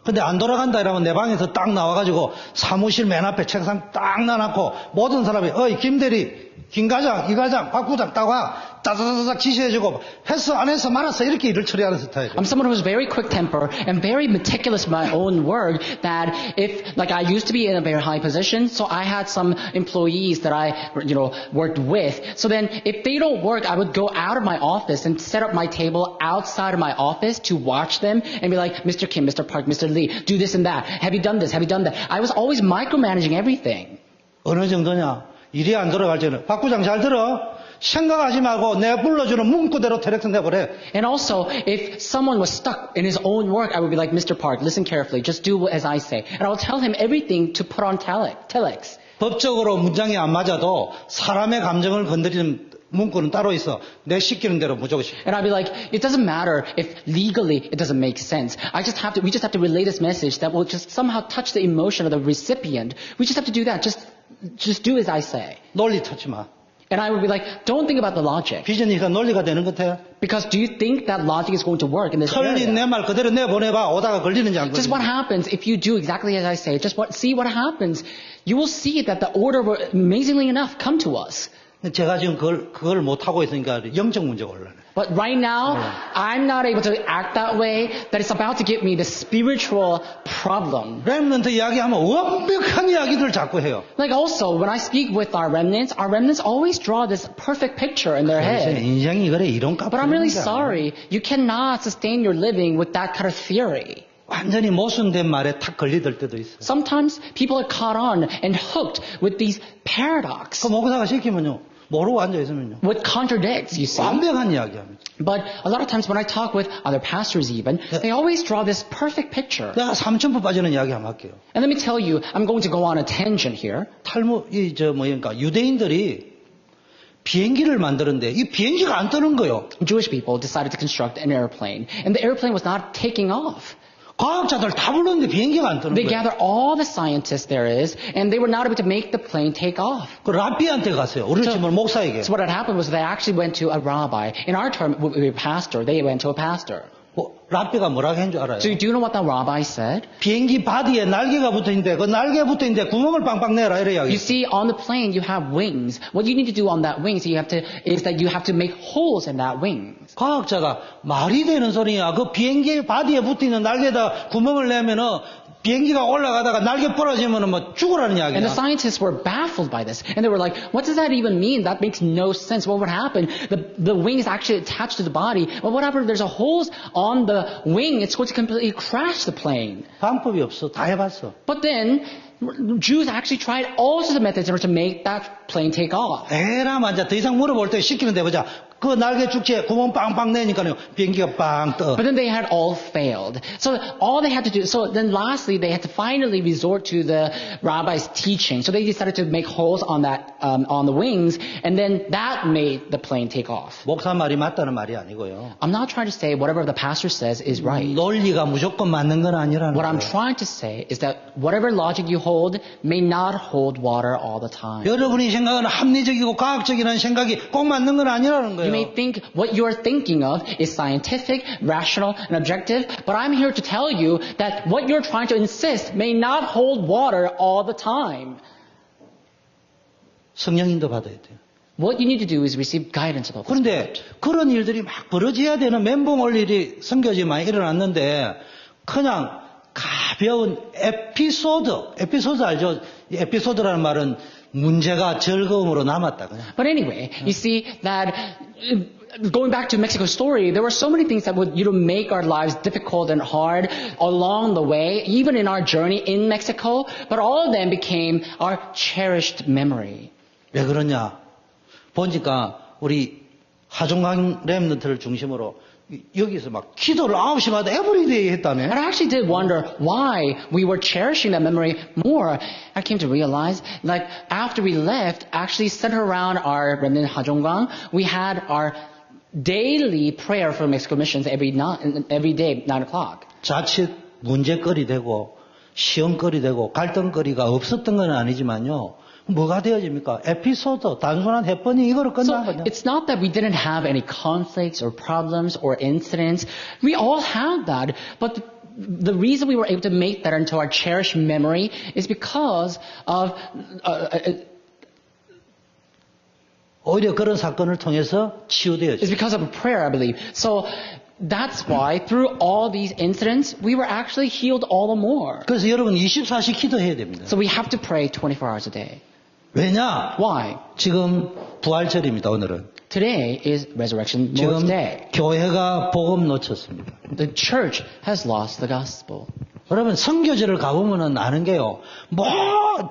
근데 안 돌아간다 이러면 내 방에서 딱 나와가지고 사무실 맨 앞에 책상 딱 놔놓고 모든 사람이 어이 김대리, 김과장, 이과장, 박부장 딱 와 따다다닥 지시해주고 했어 안 했어 말았어 이렇게 일을 처리하는 스타일이에요. I'm someone who was very quick temper and very meticulous in my own work that if, like I used to be in a very high position, so I had some employees that I, you know, worked with. So then if they don't work, I would go out of my office and set up my table outside of my office to watch them and be like, Mr. Kim, Mr. Park, Mr. Lee, do this and that. Have you done this? Have you done that? I was always micromanaging everything. 어느 정도냐? 일이 안 돌아갈 때는 박 부장 잘 들어. 생각하지 말고 내 불러주는 문구대로 디렉션 내버려. And also, if someone was stuck in his own work, I would be like, Mr. Park, listen carefully. Just do as I say. And I would tell him everything to put on telex. 법적으로 문장이 안 맞아도 사람의 감정을 건드리는 문구는 따로 있어. 내 시키는 대로 무조건 시켜. And I'd be like, it doesn't matter if legally it doesn't make sense. We just have to relay this message that will just somehow touch the emotion of the recipient. We just have to do that. Just do as I say. 논리 터치 마. And I would be like, don't think about the logic. 비전이니까 논리가 되는 것 같아. Because do you think that logic is going to work in this 틀린 area? 내 말 그대로 내보내봐. 오다가 걸리는지 안 Just what 걸리는지. happens if you do exactly as I say. See what happens. You will see that the order will, amazingly enough, come to us. 제가 지금 그걸 못하고 있으니까 영적 문제가 올라네. But right now, I'm not able to act that way, that it's about to give me the spiritual problem. 렘넌트 이야기하면 완벽한 이야기들 자꾸 해요. Like also, when I speak with our remnants always draw this perfect picture in their 그래서 head. 인생이 그래 이런 값. But I'm really sorry. You cannot sustain your living with that kind of theory. 완전히 모순된 말에 탁 걸리들 때도 있어. Sometimes people are caught on and hooked with these paradox. 그 목사가 시키면요. 모르고 앉아있으면요. What contradicts, you see. 완벽한 이야기합니다. But a lot of times when I talk with other pastors even, they always draw this perfect picture. 내가 3,000부 빠지는 이야기 한번 할게요. And let me tell you, I'm going to go on a tangent here. 유대인들이 비행기를 만드는데 이 비행기가 안 뜨는 거예요. Jewish people decided to construct an airplane, and the airplane was not taking off. 과학자들 다 불렀는데 비행기가 안 뜨는 They 거예요. gathered all the scientists there is, and they were not able to make the plane take off. 그 랍비한테 갔어요. 우리 집은 목사에게. So what had happened was they actually went to a rabbi. In our term, a pastor. They went to a pastor. 랍비가 뭐라고 한 줄 알아요? So do you know what the rabbi said? 비행기 바디에 날개가 붙어있는데 그 날개에 붙어있는데 구멍을 빵빵 내라 이래 You 이야기. see, on the plane you have wings. What you need to do on that wings, is that you have to make holes in that wings. 과학자가 말이 되는 소리야. 그 비행기 바디에 붙어있는 날개에다 구멍을 내면은 비행기가 올라가다가 날개 부러지면 뭐 죽으라는 And the 이야기야. scientists were baffled by this. And they were like, what does that even mean? That makes no sense. What would happen? The wing is actually attached to the body. Well, whatever, there's a holes on the wing. It's going to completely crash the plane. 방법이 없어. 다 해봤어. But then, Jews actually tried all sorts of methods in order to make that plane take off. 에라 맞아. 더 이상 물어볼 때 시키는데 보자. 그 날개 축지에 구멍 빵빵 내니까요. 비행기가 빵 떠. But then they had all failed. So all they had to do, so then lastly they had to finally resort to the rabbi's teaching. So they decided to make holes on that, on the wings, and then that made the plane take off. 목사 말이 맞다는 말이 아니고요. I'm not trying to say whatever the pastor says is right. 논리가 무조건 맞는 건 아니라는 What I'm 거예요. trying to say is that whatever logic you hold may not hold water all the time. 여러분이 생각하는 합리적이고 과학적이라는 생각이 꼭 맞는 건 아니라는 You may 거예요. think what you're thinking of is scientific, rational, and objective, but I'm here to tell you that what you're trying to insist may not hold water all the time. 성령인도 받아야 돼요. What you need to do is receive guidance of the Holy 그런데 Spirit. 그런 일들이 막 벌어져야 되는 멘붕 올 일이 선교지 많이 일어났는데 그냥 가벼운 에피소드 알죠? 이 에피소드라는 말은 문제가 즐거움으로 남았다 그냥. But anyway, you see that going back to Mexico's story, there were so many things that would make our lives difficult and hard along the way, even in our journey in Mexico, but all of them became our cherished memory. 왜 그러냐? 보니까 우리 하종강 렘넌트를 중심으로 여기서 막 기도를 9시마다 에브리데이 했다며. And I actually did wonder why we were cherishing that memory more. I came to realize, like, after we left, actually centered around our remnant Hajonggang, we had our daily prayer for Mexico missions every day, 9 o'clock. 자칫 문제거리 되고 시험거리 되고 갈등거리가 없었던 건 아니지만요. 뭐가 되어집니까? 에피소드, 단순한 해프닝 이거로 끝난 So 거냐? it's not that we didn't have any conflicts or problems or incidents. We all had that. But the reason we were able to make that into our cherished memory is because of 오히려 그런 사건을 통해서 치유되어져. is because of a prayer, I believe. So that's why through all these incidents, we were actually healed all the more. 그래서 여러분 24시 기도해야 됩니다. So we have to pray 24 hours a day. 왜냐? Why? 지금 부활절입니다. 오늘은. Today is Resurrection Lord's 지금 Day. 교회가 복음 놓쳤습니다. The church has lost the gospel. 여러분 선교지를 가보면은 아는 게요. 뭐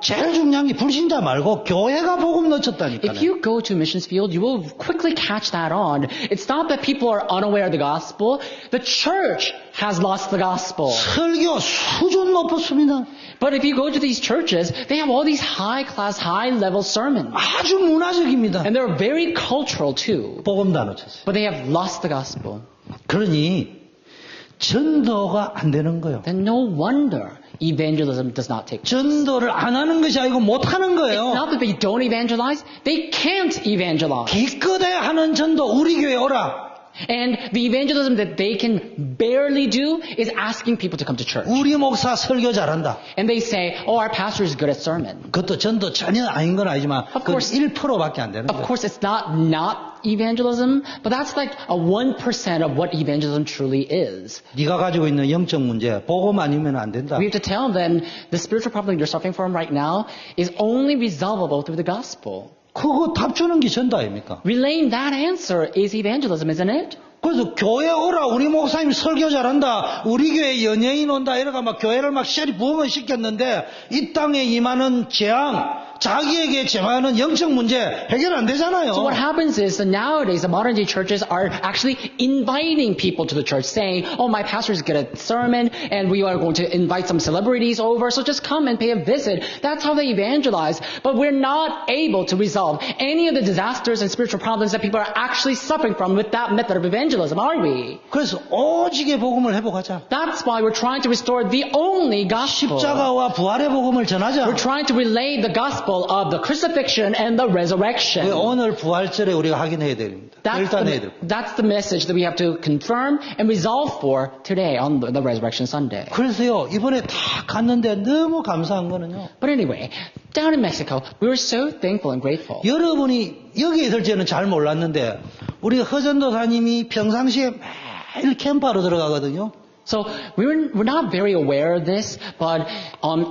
제일 중요한 게 불신자 말고 교회가 복음 놓쳤다니까요. If you go to missions field, you will quickly catch that on. It's not that people are unaware of the gospel. The church has lost the gospel. 설교 수준 높았습니다. But if you go to these churches, they have all these high-class, high-level sermons. 아주 문화적입니다. And they're very cultural too. 복음 다 놓쳤어요. But they have lost the gospel. 그러니 전도가 안 되는 거예요. Then no wonder evangelism does not take place. 전도를 안 하는 것이 아니고 못 하는 It's 거예요. not that they don't evangelize, they can't evangelize. 기껏해 하는 전도 우리 교회 오라. And the evangelism that they can barely do is asking people to come to church. 우리 목사 설교 잘한다. And they say, oh, our pastor is good at sermon. 그것도 전도 전혀 아닌 건 아니지만 Of 그 course. 1%밖에 안 되는 Of 거예요. course, it's not evangelism, but that's like a 1% of what evangelism truly is. 네가 가지고 있는 영적 문제 복음 아니면 안 된다. We have to tell them the spiritual problem you're suffering from right now is only resolvable through the gospel. 그거 답 주는 게 전도 아닙니까? Relaying that answer is evangelism, isn't it? 그래서 교회 오라 우리 목사님 설교 잘한다 우리 교회 연예인 온다 이러가 막 교회를 막 시리 부흥을 시켰는데 이 땅에 임하는 재앙 자기에게 재앙하는 영적 문제 해결 안 되잖아요. So what happens is that nowadays the modern day churches are actually inviting people to the church saying, oh, my pastor is good at sermon and we are going to invite some celebrities over, so just come and pay a visit. That's how they evangelize. But we're not able to resolve any of the disasters and spiritual problems that people are actually suffering from with that method of evangelism, are we? 그래서 오직의 복음을 회복하자. That's why we're trying to restore the only gospel. 십자가와 부활의 복음을 전하자. We're trying to relay the gospel of the crucifixion and the resurrection. 오늘 부활절에 우리가 확인해야 됩니다. 결단해야 됩니다. That's the message that we have to confirm and resolve for today on the Resurrection Sunday. 그래서요 이번에 다 갔는데 너무 감사한 거는요. But anyway, down in Mexico, we were so thankful and grateful. 여러분이 여기에 있을지는 잘 몰랐는데 우리 허전도사님이 평상시에 매일 캠프하러 들어가거든요. So we're not very aware of this, but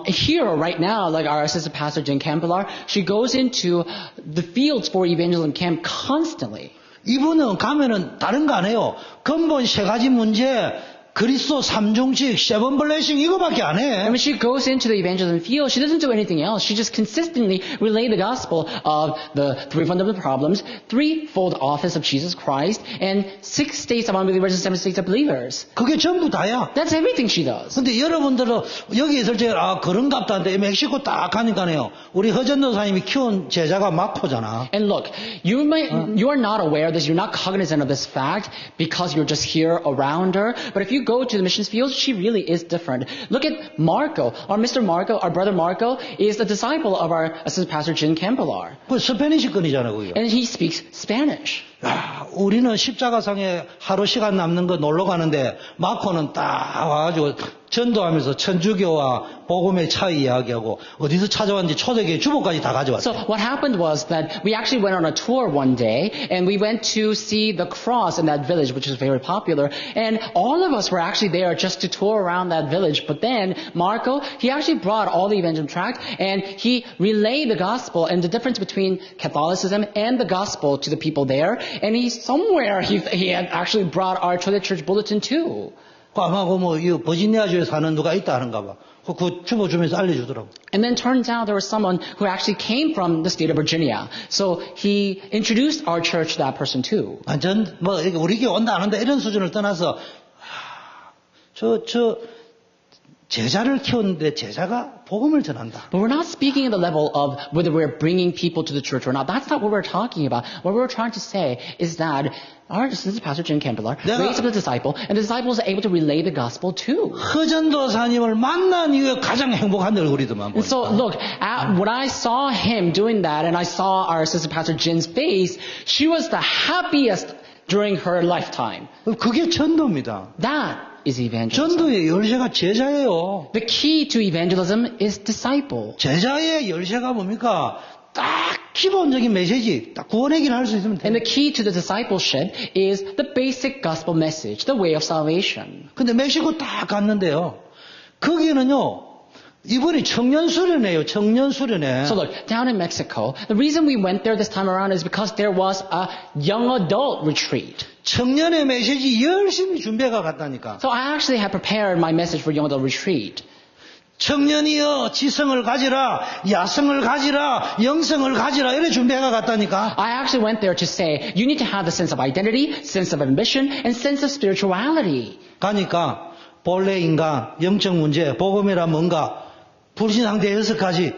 here right now, like our assistant pastor Jen Campilar, she goes into the fields for evangelism camp constantly. 이분은 가면은 다른 거 안 해요. 근본 세 가지 문제, 그리스도 삼중직, 세븐 블레싱 이거밖에 안 해. And when she goes into the evangelism field, she doesn't do anything else. She just consistently relay the gospel of the three fundamental problems, threefold office of Jesus Christ, and 6 states of unbelievers and 7 states of believers. 그게 전부 다야. That's everything she does. 근데 여러분들은 여기 있을 때, 그런갑다 한데 멕시코 딱 가니까요. 우리 허전도사님이 키운 제자가 마코잖아. And look, you are not aware of this, you're not cognizant of this fact because you're just here around her. But if you go to the missions field, she really is different. Look at Marco. Our Mr. Marco, our brother Marco, is the disciple of our assistant pastor Jen Campilar. 그 스페니시권이잖아, 그게. And he speaks Spanish. 야, 우리는 십자가상에 하루 시간 남는 거 놀러 가는데 마코는 딱 와가지고 전도하면서 천주교와 복음의 차이 이야기하고 어디서 찾아왔는지 초대교회 주보까지 다 가져왔어. So what happened was that we actually went on a tour one day and we went to see the cross in that village, which is very popular. And all of us were actually there just to tour around that village. But then Marco, he actually brought all the evangelical tract and he relayed the gospel and the difference between Catholicism and the gospel to the people there. And he had actually brought our church bulletin too. 아마 이 버지니아주에 사는 누가 있다 하는가 봐. 그 주보 주면서 알려주더라고. And then turns out there was someone who actually came from the state of Virginia. So he introduced our church to that person too. 완전 우리 교회 온다 안 온다 이런 수준을 떠나서 제자를 키우는데 제자가 복음을 전한다. But we're not speaking at the level of whether we're bringing people to the church or not. That's not what we're talking about. What we're trying to say is that this is Pastor Jen Campilar, raised up a disciple, and the disciple is able to relay the gospel too. 허전도사님을 만난 이후에 가장 행복한 얼굴이더만. And so look, when I saw him doing that, and I saw our assistant pastor Jen's face, she was the happiest during her lifetime. 그게 전도입니다. That is evangelism. 전도의 열쇠가 제자예요. The key to evangelism is disciple. 제자의 열쇠가 뭡니까? 딱 기본적인 메시지, 딱 구원의 길을 할 수 있으면 돼. And the key to the discipleship is the basic gospel message, the way of salvation. 근데 멕시코 딱 갔는데요. 거기는요, 이번이 청년 수련회예요. 청년 수련회. So look, down in Mexico, the reason we went there this time around is because there was a young adult retreat. 청년의 메시지 열심히 준비해가 갔다니까. So I actually had prepared my message for young adult retreat. 청년이여 지성을 가지라, 야성을 가지라, 영성을 가지라 이래 준비해가 갔다니까. I actually went there to say, you need to have the sense of identity, sense of ambition, and sense of spirituality. 가니까 본래 인간, 영적 문제, 복음이란 뭔가, 불신상대 6가지,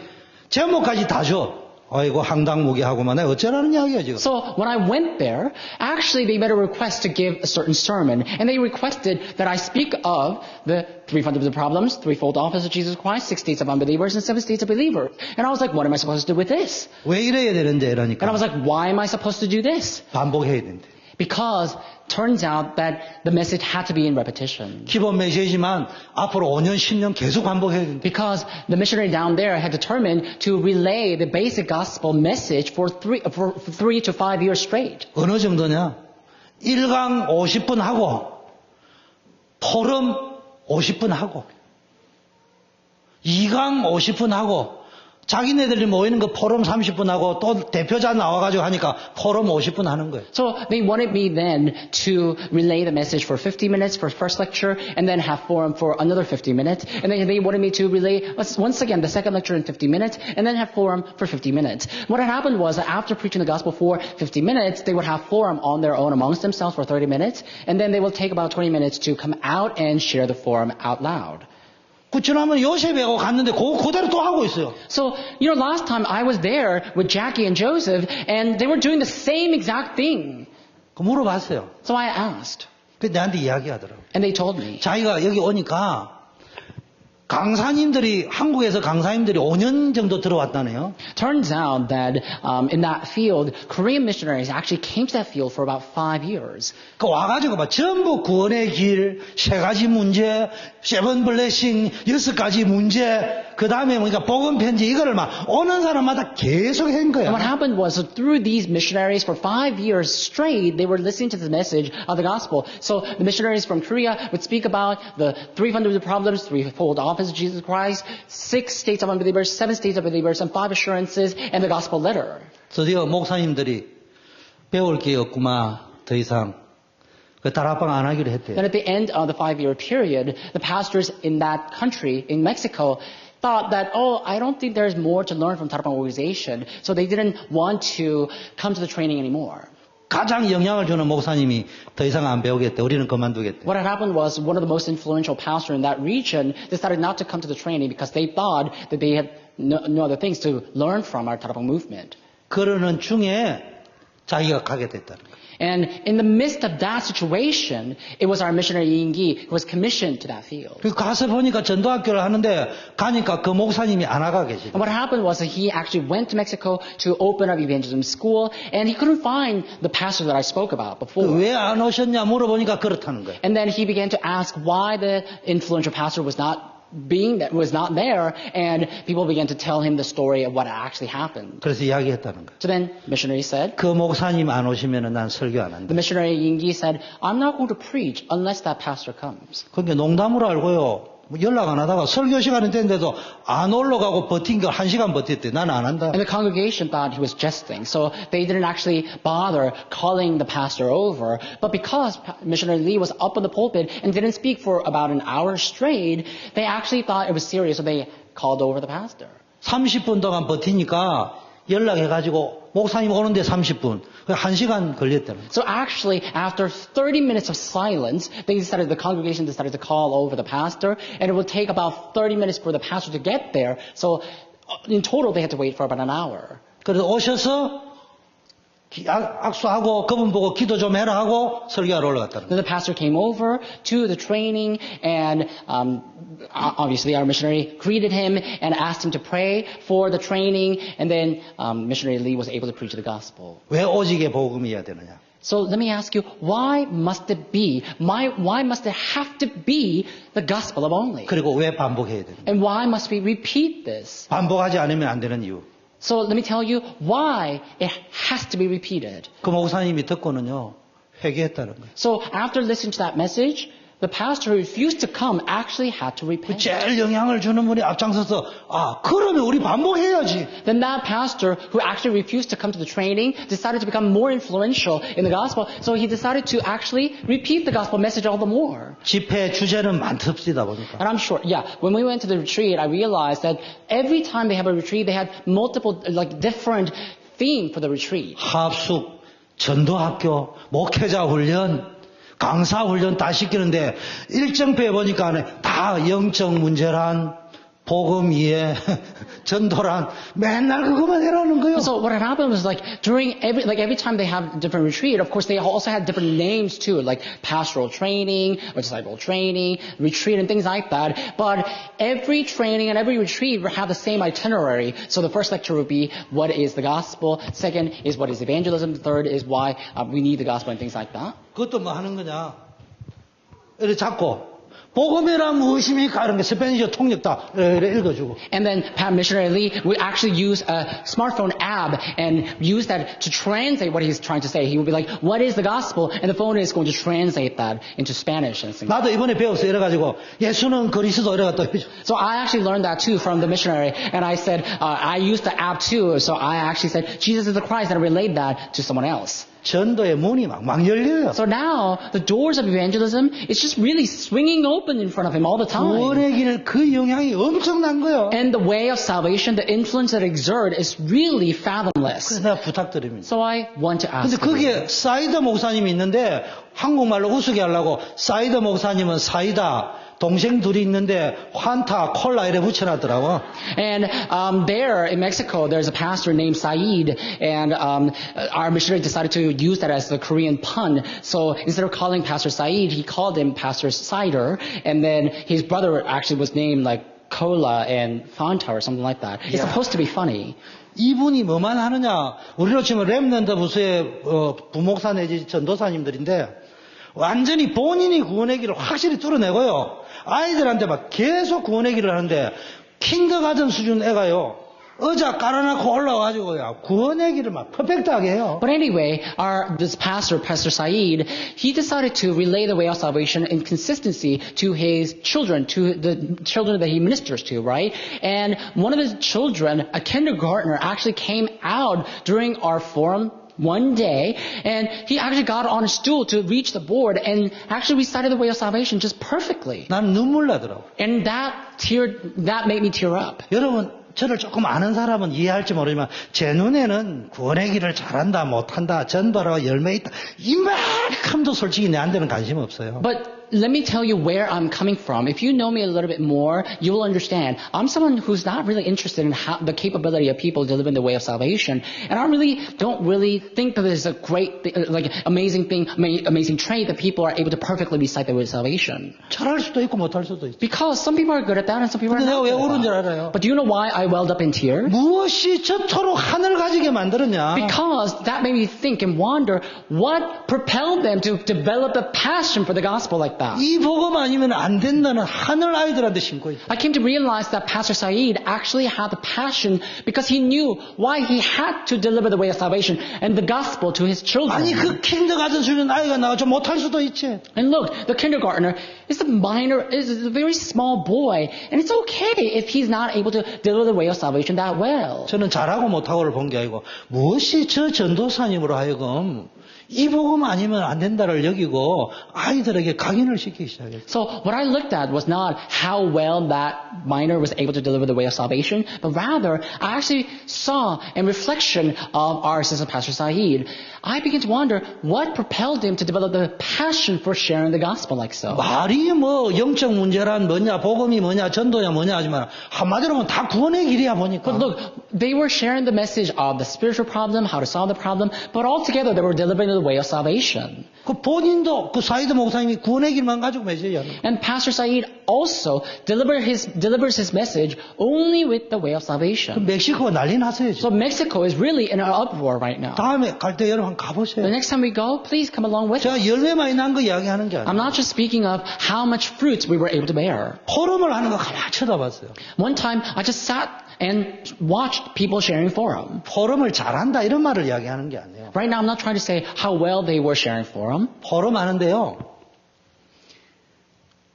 제목까지 다 줘. 아이고 항당무계하고만 내가 어쩌라는 이야기야 지금. So when I went there, actually they made a request to give a certain sermon, and they requested that I speak of the three fundamental problems, threefold office of Jesus Christ, 6 states of unbelievers, and 7 states of believers. And I was like, what am I supposed to do with this? 왜 이래야 되는데 And I 이러니까 was like, why am I supposed to do this? 반복해야 된대. Because turns out that the message had to be in repetition. 기본 메시지만 앞으로 5년, 10년 계속 반복해야 된대. Because the missionary down there had determined to relay the basic gospel message for 3 to 5 years straight. 어느 정도냐? 1강 50분 하고 포럼 50분 하고 2강 50분 하고 자기네들이 모이는 거 포럼 30분 하고 또 대표자 나와가지고 하니까 포럼 50분 하는 거예요. So they wanted me then to relay the message for 50 minutes for first lecture and then have forum for another 50 minutes. And then they wanted me to relay once again the second lecture in 50 minutes and then have forum for 50 minutes. What had happened was that after preaching the gospel for 50 minutes, they would have forum on their own amongst themselves for 30 minutes. And then they will take about 20 minutes to come out and share the forum out loud. 그치나면 요셉하고 갔는데 그대로 또 하고 있어요. So, last time I was there with Jackie and Joseph, and they were doing the same exact thing. 그 물어봤어요. So I asked. 그 나한테 이야기하더라고. And they told me. 자기가 여기 오니까 강사님들이 한국에서 강사님들이 5년 정도 들어왔다네요. Turns out that in that field, Korean missionaries actually came to that field for about 5 years. 그 와가지고 막 전부 구원의 길, 3가지 문제, 세븐 블레싱, 6가지 문제 그 다음에 뭐니까 복음 편지 이거를 막 오는 사람마다 계속 한 And what 거야. happened was, so through these missionaries for 5 years straight, they were listening to the message of the gospel. So the missionaries from Korea would speak about the three fundamental problems, threefold office of Jesus Christ, 6 states of unbelievers, 7 states of believers, and 5 assurances, and the gospel letter. 드디어 목사님들이 배울 게 없구만 더 이상 그 다락방 안 하기로 했대요. Then at the end of the 5-year period, the pastors in that country, in Mexico, thought that, I don't think there's more to learn from Tarapang organization. So they didn't want to come to the training anymore. 가장 영향을 주는 목사님이 더 이상 안 배우겠대. 우리는 그만두겠대. What had happened was one of the most influential pastors in that region decided not to come to the training because they thought that they had no other things to learn from our Tarapang movement. 그러는 중에 자기가 가게 됐다는 거예요. And in the midst of that situation, it was our missionary Ying-gi who was commissioned to that field. 그 가서 보니까 전도학교를 하는데 가니까 그 목사님이 안 와가 계시고. And what happened was that he actually went to Mexico to open up evangelism school, and he couldn't find the pastor that I spoke about before. 왜 안 오셨냐 물어보니까 그렇다는 거예요. And then he began to ask why the influential pastor was not there, and people began to tell him the story of what actually happened. 그래서 이야기했다는 거예요. So then missionary said, 그 목사님 안 오시면은 난 설교 안 한다. the missionary Ying-gi said, I'm not going to preach unless that pastor comes. 그게 농담으로 알고요. 연락 안 하다가 설교 시간이 됐는데도 안 올라가고 버틴 거 1시간 버텼대. 나는 안 한다. And the congregation thought he was jesting, so they didn't actually bother calling the pastor over. But because missionary Lee was up on the pulpit and didn't speak for about an hour straight, they actually thought it was serious, so they called over the pastor. 30분 동안 버티니까 연락해가지고 목사님 오는데 30분. 1시간 걸렸다는 거예요. So actually, after 30 minutes of silence, the congregation decided to call over the pastor, and it would take about 30 minutes for the pastor to get there. So in total, they had to wait for about an hour. 그래서 오셔서 악수하고 그분 보고 기도 좀 해라 하고 설교하러 올라갔다는 거예요. Then the pastor came over to the training, and obviously our missionary greeted him and asked him to pray for the training, and then missionary Lee was able to preach the gospel. 왜 오직의 복음이어야 되느냐? So let me ask you, why must it have to be the gospel of only? 그리고 왜 반복해야 되느냐? And why must we repeat this? 반복하지 않으면 안 되는 이유. So let me tell you why it has to be repeated. 그 목사님이 듣고는요, 회개했다는 거예요. So after listening to that message, the pastor who refused to come actually had to repent. 제일 영향을 주는 분이 앞장서서 그러면 우리 반복해야지. Then that pastor who actually refused to come to the training decided to become more influential in the gospel. So he decided to actually repeat the gospel message all the more. 집회 주제는 많습니다 보니까. And I'm sure, when we went to the retreat, I realized that every time they have a retreat, they had multiple, different theme for the retreat. 합숙, 전도학교, 목회자 훈련, 강사 훈련 다 시키는데 일정표에 보니까 다 영적 문제란, 복음 이해, 전도란 맨날 그거만 해라는 거예요. So what had happened was during every time they have different retreat, of course they also had different names too, like pastoral training or disciple training, retreat and things like that. But every training and every retreat would have the same itinerary. So the first lecture would be what is the gospel, second is what is evangelism, the third is why we need the gospel and things like that. 그것도 뭐 하는 거냐? 이렇게 잡고 복음이란 무엇입니까? 이런 게 스페니시 통역 다 읽어주고. And then Pat Missionary Lee would actually use a smartphone app and use that to translate what he's trying to say. He would be like, what is the gospel? And the phone is going to translate that into Spanish. And things. 나도 이번에 배웠어. 이래가지고 예수는 그리스도 이래가 또. So I actually learned that too from the missionary. And I said, I used the app too. So I actually said, Jesus is the Christ, and I relayed that to someone else. 전도의 문이 막 열려요. So now the doors of evangelism is just really swinging open in front of him all the time. 구원의 길 그 영향이 엄청난 거예요. And the way of salvation, the influence that it exerts is really fathomless. 그래서 내가 부탁드립니다. So I want to ask. 근데 거기에 사이드 목사님이 있는데 한국말로 우스게 하려고 사이드 목사님은 사이다 동생 둘이 있는데 환타 콜라 이래 붙여놨더라고. And there in Mexico, there's a pastor named Said, and our missionary decided to use that as the Korean pun. So instead of calling Pastor Said, he called him Pastor Cider, and then his brother actually was named Cola and Fanta or something like that. It's supposed to be funny. 이분이 뭐만 하느냐? 우리로 치면 렘넌트 부서의 부목사 내지 전도사님들인데 완전히 본인이 구원의 길을 확실히 뚫어내고요. 아이들한테 막 계속 구원의 길을 하는데 킨더가든 수준 애가요. 의자 깔아놓고 올라와가지고요. 구원의 길을 막 퍼펙트하게 해요. But anyway, this pastor, Pastor Saeed, he decided to relay the way of salvation in consistency to his children, to the children that he ministers to, right? And one of his children, a kindergartner, actually came out during our forum one day, and he actually got on a stool to reach the board and actually recited the way of salvation just perfectly. 난 눈물 나더라고. And that made me tear up. 여러분, 저를 조금 아는 사람은 이해할지 모르지만 제 눈에는 구원의 길을 잘한다, 못한다, 전도로 열매 있다 이만큼도 솔직히 내한테는 관심 없어요. But let me tell you where I'm coming from. If you know me a little bit more, you will understand. I'm someone who's not really interested in the capability of people delivering the way of salvation. And I don't really think that it's a great, amazing thing, amazing trait that people are able to perfectly recite the way of salvation. 잘할 수도 있고 못할 수도 있어. Because some people are good at that and some people are 근데 내가 not 왜 good 울은 at 줄 that. 알아요? But do you know why I welled up in tears? 무엇이 저토록 하늘 가지게 만들었냐? Because that made me think and wonder what propelled them to develop a passion for the gospel like that. 이 복음 아니면 안 된다는 하늘 아이들한테 심고 있어. I came to realize that Pastor Saeed actually had the passion because he knew why he had to deliver the way of salvation and the gospel to his children. 아니 그 킨더가든 수준 아이가 나가 좀 못할 수도 있지. And look, the kindergartner is a very small boy, and it's okay if he's not able to deliver the way of salvation that well. 저는 잘하고 못하고를 본 게 아니고 무엇이 저 전도사님으로 하여금 이 복음 아니면 안 된다를 여기고 아이들에게 각인을 시키기 시작했어요. So what I looked at was not how well that minor was able to deliver the way of salvation, but rather I actually saw in reflection of our assistant Pastor Saeed, I began to wonder what propelled him to develop the passion for sharing the gospel like so. 말이 뭐 영적 문제란 뭐냐, 복음이 뭐냐, 전도야 뭐냐 하지만 한마디로 하면 다 구원의 길이야 보니까. But look, they were sharing the message of the spiritual problem, how to solve the problem, but altogether they were delivering the way of salvation. 그 본인도 그 사이드 목사님이 구원의 길만 가지고 메시지하는 거예요. And Pastor Saeed also delivers his message only with the way of salvation. 멕시코가 난리 났어요. So Mexico is really in an uproar right now. 다음에 갈 때 여러분 The 가보세요. next time we go, please come along with us. 제가 열매 많이 난 거 이야기하는 게 I'm 아니에요. not just speaking of how much fruits we were able to bear. 포럼을 하는 거 가만히 쳐다봤어요. One time, I just sat and watched people sharing forum. 포럼을 잘한다 이런 말을 이야기하는 게 아니에요. Right now, I'm not trying to say how well they were sharing forum. 포럼 하는데요.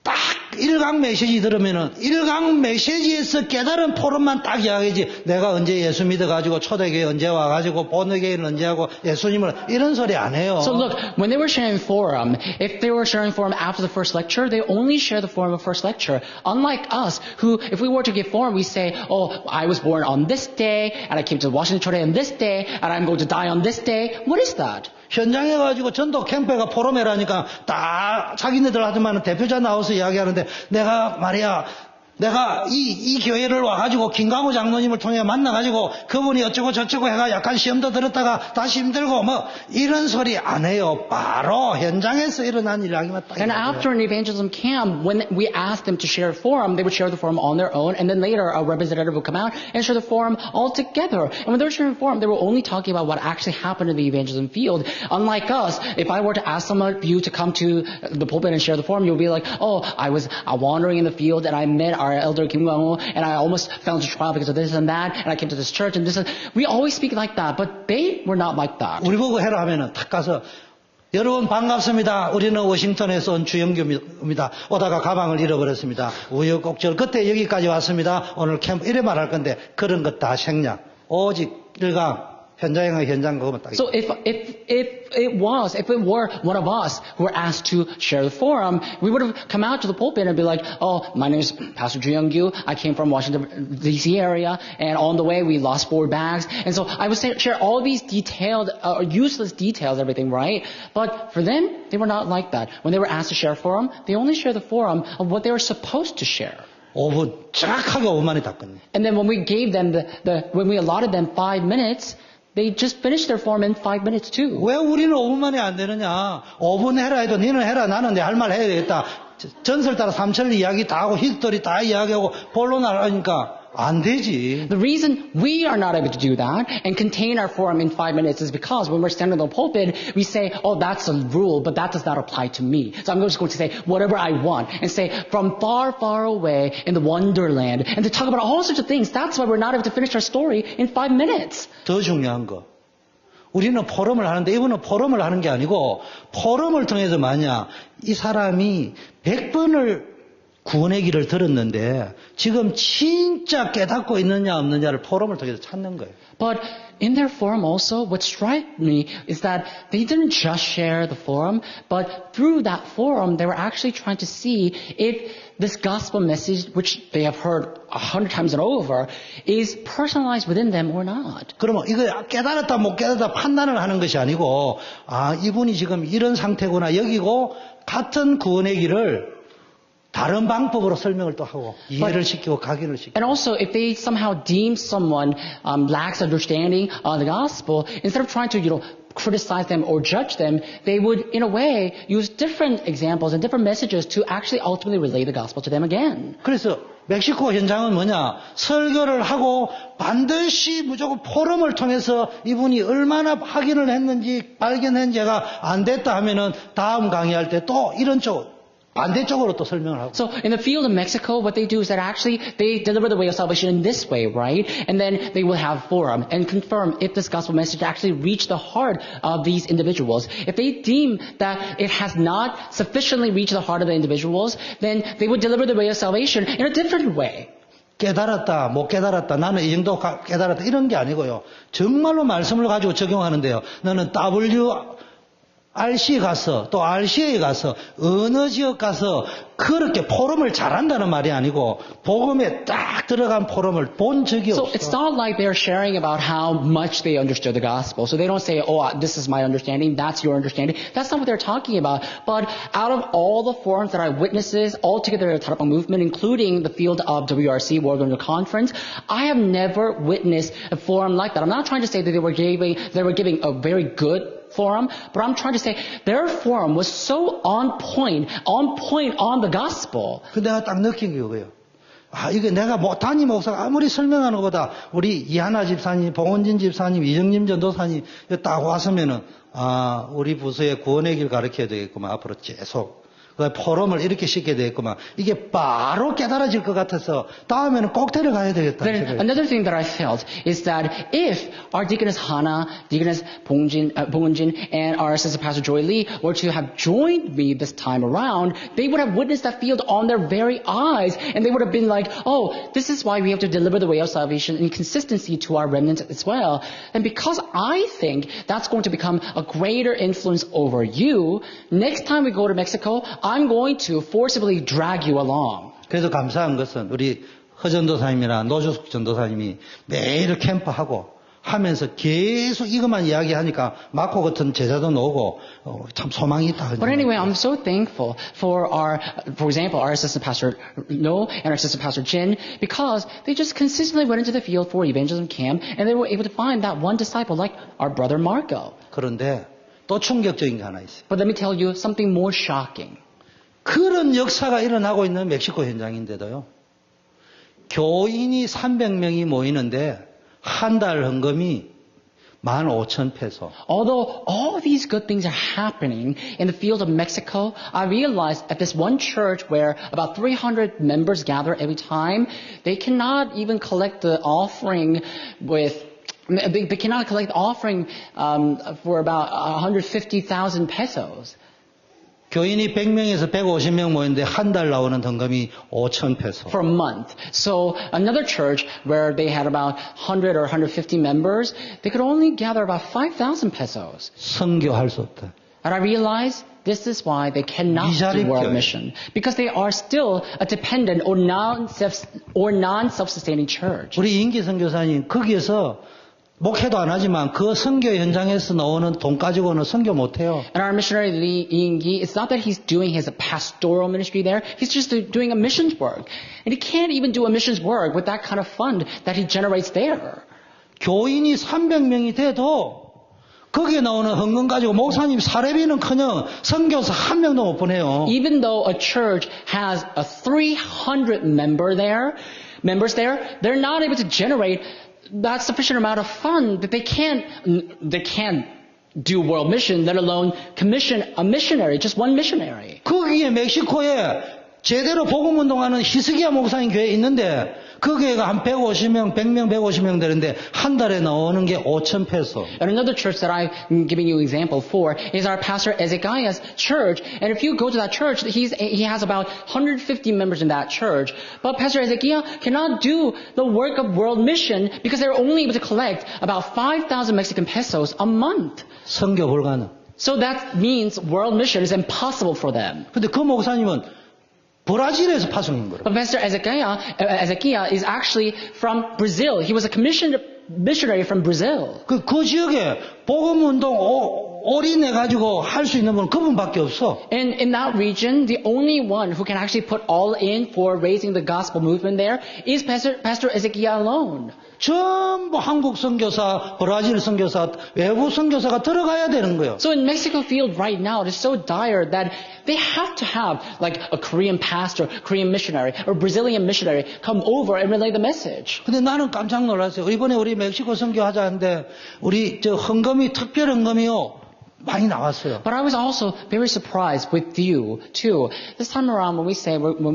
딱 1강 메시지 들으면은 1강 메시지에서 깨달은 포럼만 딱 이야기하지 내가 언제 예수 믿어가지고 초대교회 언제 와가지고 본회교회는 언제 하고 예수님을 이런 소리 안 해요. So look, when they were sharing forum, if they were sharing forum after the first lecture, they only share the forum of first lecture. Unlike us, who, if we were to give forum, we say, oh, I was born on this day, and I came to Washington Chode on this day, and I'm going to die on this day. What is that? 현장에 가지고 전도 캠프가 포럼회라니까 다 자기네들 하지만 대표자 나와서 이야기하는데 내가 말이야 내가 이 교회를 와가지고 김강호 장로님을 통해 만나가지고 그분이 어쩌고 저쩌고 해가 약간 시험도 들었다가 다시 힘들고 뭐 이런 소리 안 해요. 바로 현장에서 일어난 이야기만 딱 And 이야기해요. after an evangelism camp, when we asked them to share a forum, they would share the forum on their own, and then later a representative would come out and share the forum all together. And when they were sharing forum, they were only talking about what actually happened in the evangelism field. Unlike us, if I were to ask some of you to come to the pulpit and share the forum, you'll be like, oh, I was wandering in the field and I met our elder Kim Gwang-ho and I almost fell into trial because of this and that, and I came to this church and this and we always speak like that, but they were not like that. 우리 보고 해라 하면은 탁 가서 여러분 반갑습니다. 우리는 워싱턴에서 온 주영규입니다. 오다가 가방을 잃어버렸습니다. 우여곡절 끝에 여기까지 왔습니다. 오늘 캠프 이래 말할 건데 그런 것 다 생략. 오직 1강 현장 그거만 딱. So if it were one of us who were asked to share the forum, we would have come out to the pulpit and be like, oh, my name is Pastor Ju Young-gyu. I came from Washington, D.C. area, and on the way we lost 4 bags. And so I would share all these detailed, useless details, everything, right? But for them, they were not like that. When they were asked to share a forum, they only share the forum of what they were supposed to share. 5분 정확하게 5분 만에 다 끝내. And then when we gave them when we allotted them 5 minutes, they just finished their form in 5 minutes too. 왜 우리는 5분 만에 안 되느냐? 5분 해라 해도 니는 해라 나는 내 할 말 해야 되겠다. 전설 따라 삼천리 이야기 다 하고 히스토리 다 이야기하고 본론 하니까 안 되지. The reason we are not able to do that and contain our forum in 5 minutes is because when we're standing on the pulpit, we say, oh, that's a rule, but that does not apply to me. So I'm just going to say whatever I want and say from far, far away in the wonderland and to talk about all sorts of things. That's why we're not able to finish our story in 5 minutes. 더 중요한 거. 우리는 포럼을 하는데 이분은 포럼을 하는 게 아니고 포럼을 통해서 만약 이 사람이 100번을 구원의 길을 들었는데 지금 진짜 깨닫고 있느냐 없느냐를 포럼을 통해서 찾는 거예요. But in their forum also, what struck me is that they didn't just share the forum, but through that forum, they were actually trying to see if this gospel message, which they have heard 100 times and over, is personalized within them or not. 그러면 이거 깨달았다 못 깨달았다 판단을 하는 것이 아니고 아 이분이 지금 이런 상태구나 여기고 같은 구원의 길을 다른 방법으로 설명을 또 하고 이해를 시키고 각인을 시키고. And also, if they somehow deem someone lacks understanding of the gospel, instead of trying to, criticize them or judge them, they would, in a way, use different examples and different messages to actually ultimately relay the gospel to them again. 그래서 멕시코 현장은 뭐냐? 설교를 하고 반드시 무조건 포럼을 통해서 이분이 얼마나 확인을 했는지 발견했는지가 안 됐다 하면은 다음 강의할 때 또 이런 쪽 반대쪽으로 또 설명을 하고. So in the field of Mexico, what they do is that actually they deliver the way of salvation in this way, right? And then they will have forum and confirm if this gospel message actually reached the heart of these individuals. If they deem that it has not sufficiently reached the heart of the individuals, then they would deliver the way of salvation in a different way. 깨달았다, 못 깨달았다, 나는 이 정도 깨달았다 이런 게 아니고요. 정말로 말씀을 가지고 적용하는데요. 너는 RC에 가서 또 RC에 가서 어느 지역 가서 그렇게 포럼을 잘한다는 말이 아니고 복음에 딱 들어간 포럼을 본 적이 So 없어. it's not like they're sharing about how much they understood the gospel. So they don't say, oh, this is my understanding, that's your understanding. That's not what they're talking about. But out of all the forums that I witnesses, all together at the Tarapang movement, including the field of WRC, World Renewal Conference, I have never witnessed a forum like that. I'm not trying to say that they were giving a very good forum, but I'm trying to say their forum was so on point on the gospel. 그 내가 딱 느낀 게 그거예요. 아, 이게 내가 담임 목사가 아무리 설명하는 것보다 우리 이하나 집사님, 봉원진 집사님, 이정림 전도사님 딱 왔으면은 아, 우리 부서에 구원의 길 가르쳐야 되겠구만. 앞으로 계속. 그 포럼을 이렇게 시켜야 되겠구만. 이게 바로 깨달아질 것 같아서 다음에는 꼭 데려가야 되겠다. Then another thing that I felt is that if our Deaconess Hana, Deaconess Bongjin, and our Assistant Pastor Joy Lee were to have joined me this time around, they would have witnessed that field on their very eyes, and they would have been like, oh, this is why we have to deliver the way of salvation in consistency to our remnants as well. And because I think that's going to become a greater influence over you, next time we go to Mexico, I'm going to forcibly drag you along. 그래서 감사한 것은 우리 허전도사님이나 노주숙 전도사님이 매일 캠프하고 하면서 계속 이것만 이야기하니까 마코 같은 제자도 나오고 참 소망이 있다. But anyway, I'm so thankful for for example, our assistant pastor No and our assistant pastor Jin, because they just consistently went into the field for evangelism camp, and they were able to find that one disciple like our brother Marco. 그런데 또 충격적인 게 하나 있어요. But let me tell you something more shocking. 그런 역사가 일어나고 있는 멕시코 현장인데도요. 교인이 300명이 모이는데 한 달 헌금이 15,000페소. Although all these good things are happening in the field of Mexico, I realized at this one church where about 300 members gather every time, they cannot even collect the offering they cannot collect the offering for about 150,000 pesos. 교인이 100명에서 150명 모이는데 한 달 나오는 헌금이 5,000페소. For a month. So another church where they had about 100 or 150 members, they could only gather about 5,000 pesos. 선교할 수 없다. And I realized this is why they cannot do world mission. Because they are still a dependent or non-self-sustaining church. 우리 임기 선교사님 거기에서 목회도 안 하지만 그 선교 현장에서 나오는 돈 가지고는 선교 못 해요. And our missionary Lee Ying-gi, it's not that he's doing his pastoral ministry there. He's just doing a missions work. And he can't even do a missions work with that kind of fund that he generates there. 교인이 300명이 돼도 거기에 나오는 헌금 가지고 목사님 사례비는커녕 선교사 한 명도 못 보내요. Even though a church has a 300 member there, members there, they're not able to generate that sufficient amount of fund that they can't do world mission, let alone commission a missionary, just one missionary. 거기에 멕시코에 제대로 복음운동하는 히스기야 목사님 교회 있는데 그 교회가 한 150명, 100명, 150명 되는데 한 달에 나오는 게 5천 페소. And another church that I'm giving you an example for is our pastor Ezekiah's church. And if you go to that church, he has about 150 members in that church. But Pastor Ezekiah cannot do the work of world mission because they're only able to collect about 5,000 Mexican pesos a month. 선교 불가능. So that means world mission is impossible for them. 근데 그 목사님은 브라질에서 파송인 거예요. But Pastor Ezekiah is actually from Brazil. He was a commissioned missionary from Brazil. 그 지역에 복음운동 올인해가지고 할 수 있는 분은 그분밖에 없어. And in that region, the only one who can actually put all in for raising the gospel movement there is Pastor Ezekiah alone. 전부 한국 선교사, 브라질 선교사, 외부 선교사가 들어가야 되는 거예요. So in Mexico field right now, it is so dire that they have to have like a Korean pastor, Korean missionary, or Brazilian missionary come over and relay the message. 근데 나는 깜짝 놀랐어요. 이번에 우리 멕시코 선교하자는데 우리 저 헌금이 특별 헌금이요. 많이 나왔어요. But I was also very surprised with you too. This time around, when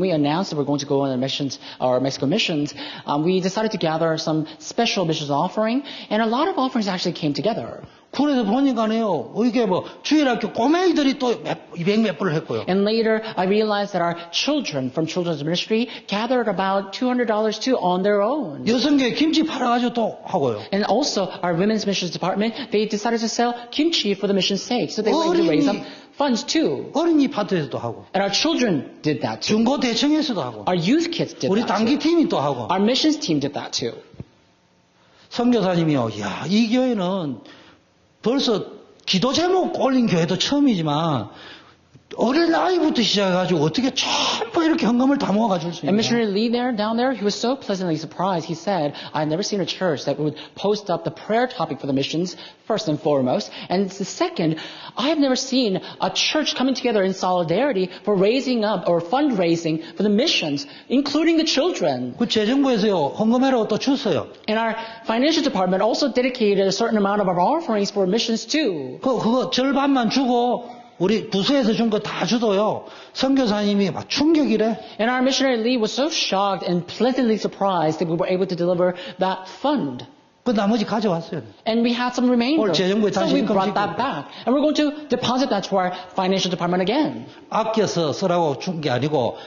we announced that we're going to go on the missions, our Mexico missions, we decided to gather some special missions offering, and a lot of offerings actually came together. 그래서 보니까요, 이게 뭐 주일학교 꼬맹이들이 또 200몇 불을 했고요. And later, I realized that our children from children's ministry gathered about $200 too on their own. 여성계 김치 팔아가지고 또 하고요. And also, our women's missions department, they decided to sell kimchi for the mission's sake. So they were able to raise up funds too. 어린이 파트에서도 하고. And our children did that too. 중고 대청에서도 하고. Our youth kids did 우리 that too. 단기팀이 또 하고. Our missions team did that too. 선교사님이요. 야, 이 교회는 벌써 기도 제목 올린 교회도 처음이지만 어릴 나이부터 시작해가지고 어떻게 전부 이렇게 헌금을 다 모아가 줄 수 And 있냐. missionary Lee down there, he was so pleasantly surprised. He said, I've never seen a church that would post up the prayer topic for the missions, first and foremost. And the second, I have never seen a church coming together in solidarity for raising up or fundraising for the missions, including the children. 그 재정부에서요, 헌금해라고 또 줬어요. And our financial department also dedicated a certain amount of our offerings for missions too. 그거 절반만 주고 우리 부서에서 준 거 다 주도요. 선교사님이 막 충격이래. And our missionary Lee was so shocked and pleasantly surprised that we were able to deliver that fund. 그 나머지 가져왔어요. And we had some remainder. So we brought that back. And we're going to deposit that to our financial department again. 아껴서 쓰라고 준 게 아니고,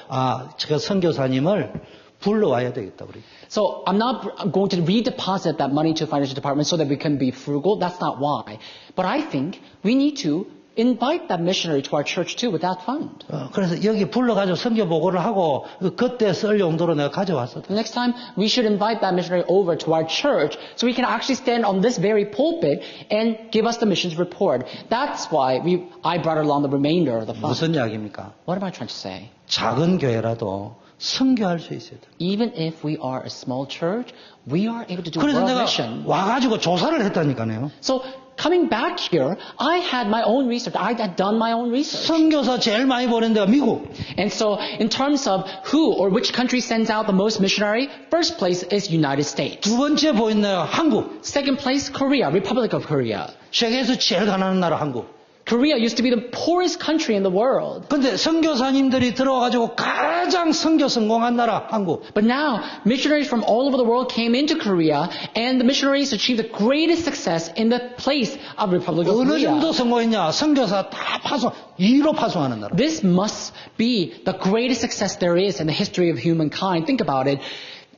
저 선교사님을 불러와야 되겠다, 우리. So I'm not going to redeposit that money to the financial department so that we can be frugal. That's not why. But I think we need to invite that missionary to our church too with that fund. 그래서 여기 불러가지고 선교 보고를 하고 그때 쓸 용도로 내가 가져왔어. Next time, we should invite that missionary over to our church so he can actually stand on this very pulpit and give us the missions report. That's why I brought along the remainder of the fund. 무슨 이야기입니까? What am I trying to say? 작은 교회라도 선교할 수 있어야 돼. Even if we are a small church, we are able to do 그래서 world 내가 mission. 와가지고 조사를 했다니까요. So coming back here, I had my own research. I had done my own research. 선교사 제일 많이 보낸 데가 미국. And so in terms of who or which country sends out the most missionary, first place is United States. 두 번째 보인 나라 한국. Second place, Korea, Republic of Korea. 세계에서 제일 가난한 나라 한국. Korea used to be the poorest country in the world. 근데 선교사님들이 들어와가지고 가장 선교 성공한 나라 한국. But now, missionaries from all over the world came into Korea, and the missionaries achieved the greatest success in the place of Republic of 어느 정도 Korea. 성공했냐? 선교사 다 파송, 2로 파송하는 나라. This must be the greatest success there is in the history of humankind. Think about it.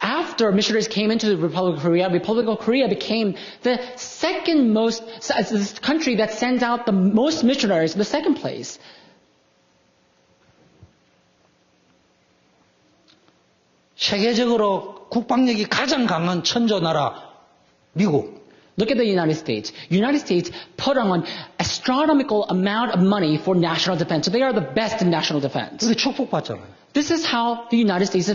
After missionaries came into the Republic of Korea became the second most, the country that sends out the most missionaries in the second place. 세계적으로 국방력이 가장 강한 천조 나라 미국. Look at the United States. United States put on astronomical amount of money for national defense. So they are the best in national defense. 우리 축복받잖아요. This is how the United States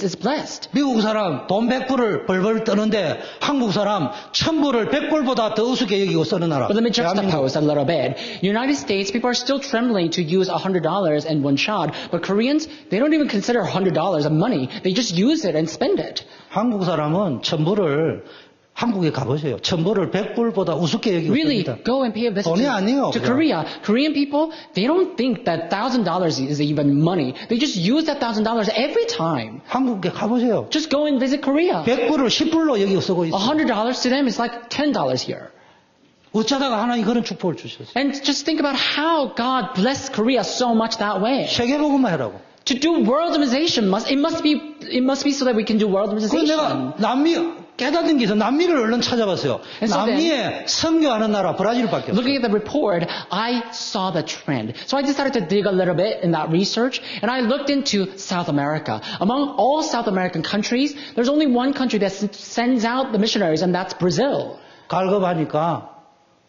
is blessed. 미국 사람 돈 100불을 벌벌 떠는데 한국 사람 1000불을 100불보다 더 우습게 여기고 쓰는 나라. But let me 대한민국. juxtapose a little bit. United States, people are still trembling to use $100 in one shot, but Koreans, they don't even consider $100 of money. They just use it and spend it. 한국 사람은 1000불을 한국에 가보세요. 1000불을 100불보다 우습게 여기고 Really, 씁니다. go and pay a visit 돈이 아니에요, to 그냥. Korea. Korean people, they don't think that $1,000 is even money. They just use that $1,000 every time. 한국에 가보세요. Just go and visit Korea. 100불을 10불로 여기고 쓰고 있어요. $100 to them is like $10 here. 어쩌다가 하나님 그런 축복을 주셨어요. And just think about how God blessed Korea so much that way. 세계복음만 해라고. To do world organization, it must be so that we can do world 그래서 organization. 내가 깨닫는 게 있어. 남미를 얼른 찾아봤어요. And so then- 남미에 선교하는 나라 브라질밖에 없어요. Looking at the report, I saw the trend. So I decided to dig a little bit in that research, and I looked into South America. Among all South American countries, there's only one country that sends out the missionaries, and that's Brazil. 갈급하니까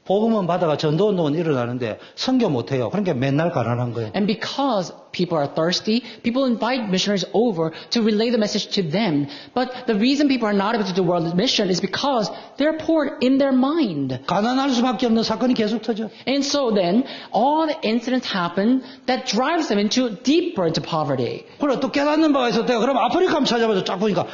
복음은 받아가 전도운동은 일어나는데 선교 못해요. 그러니까 맨날 가난한 거예요. And because people are thirsty, people invite missionaries over to relay the message to them. But the reason people are not able to do world mission is because they're poor in their mind. 가난할 수밖에 없는 사건이 계속 터져. And so then, all the incidents happen that drives them deeper into poverty. 그래 또 깨닫는 바가 있었대요. 그럼 아프리카 한번 찾아봐서 쫙 보니까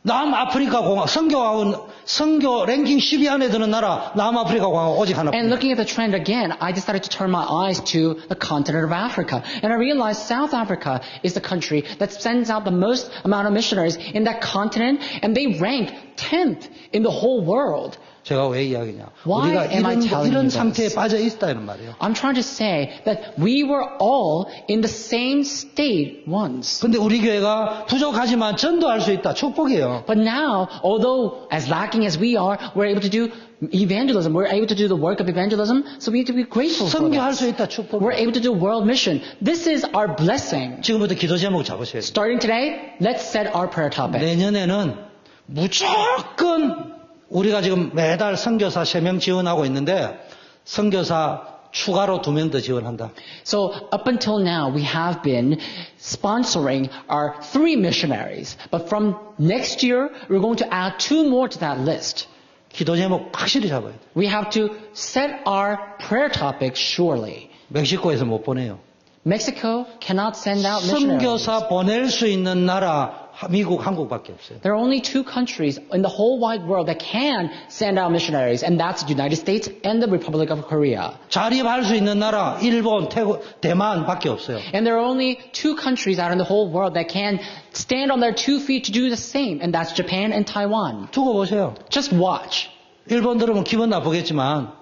남아프리카 공화 선교 랭킹 10위 안에 드는 나라 남아프리카 공화 오직 하나. And looking at the trend again, I decided to turn my eyes to the continent of Africa. And I realized South Africa is the country that sends out the most amount of missionaries in that continent, and they rank 10th in the whole world. 제가 왜 이야기냐? Why 우리가 am I telling 이런 you 상태에 this? 빠져 있다는 말이에요. I'm trying to say that we were all in the same state once. 근데 우리 교회가 부족하지만 전도할 수 있다. 축복이에요. But now, although as lacking as we are, we're able to do evangelism. We're able to do the work of evangelism, so we need to be grateful for 선교할 수 that. 있다. 축복. We're able to do world mission. This is our blessing. 지금부터 기도 제목 잡으셔야 돼요. Starting today, let's set our prayer topic. 내년에는 무조건 우리가 지금 매달 선교사 3명 지원하고 있는데 선교사 추가로 2명 더 지원한다. So up until now, we have been sponsoring our 3 missionaries. But from next year, we're going to add 2 more to that list. 기도 제목 확실히 잡아야 돼. We have to set our prayer topic surely. 멕시코에서 못 보내요. Mexico cannot send out missionaries. 선교사 보낼 수 있는 나라 미국, 한국밖에 없어요. There are only 2 countries in the whole wide world that can send out missionaries, and that's the United States and the Republic of Korea. 자립할 수 있는 나라 일본, 태국, 대만밖에 없어요. And there are only 2 countries out in the whole world that can stand on their 2 feet to do the same, and that's Japan and Taiwan. 두고 보세요. Just watch. 일본 들으면 기분 나쁘겠지만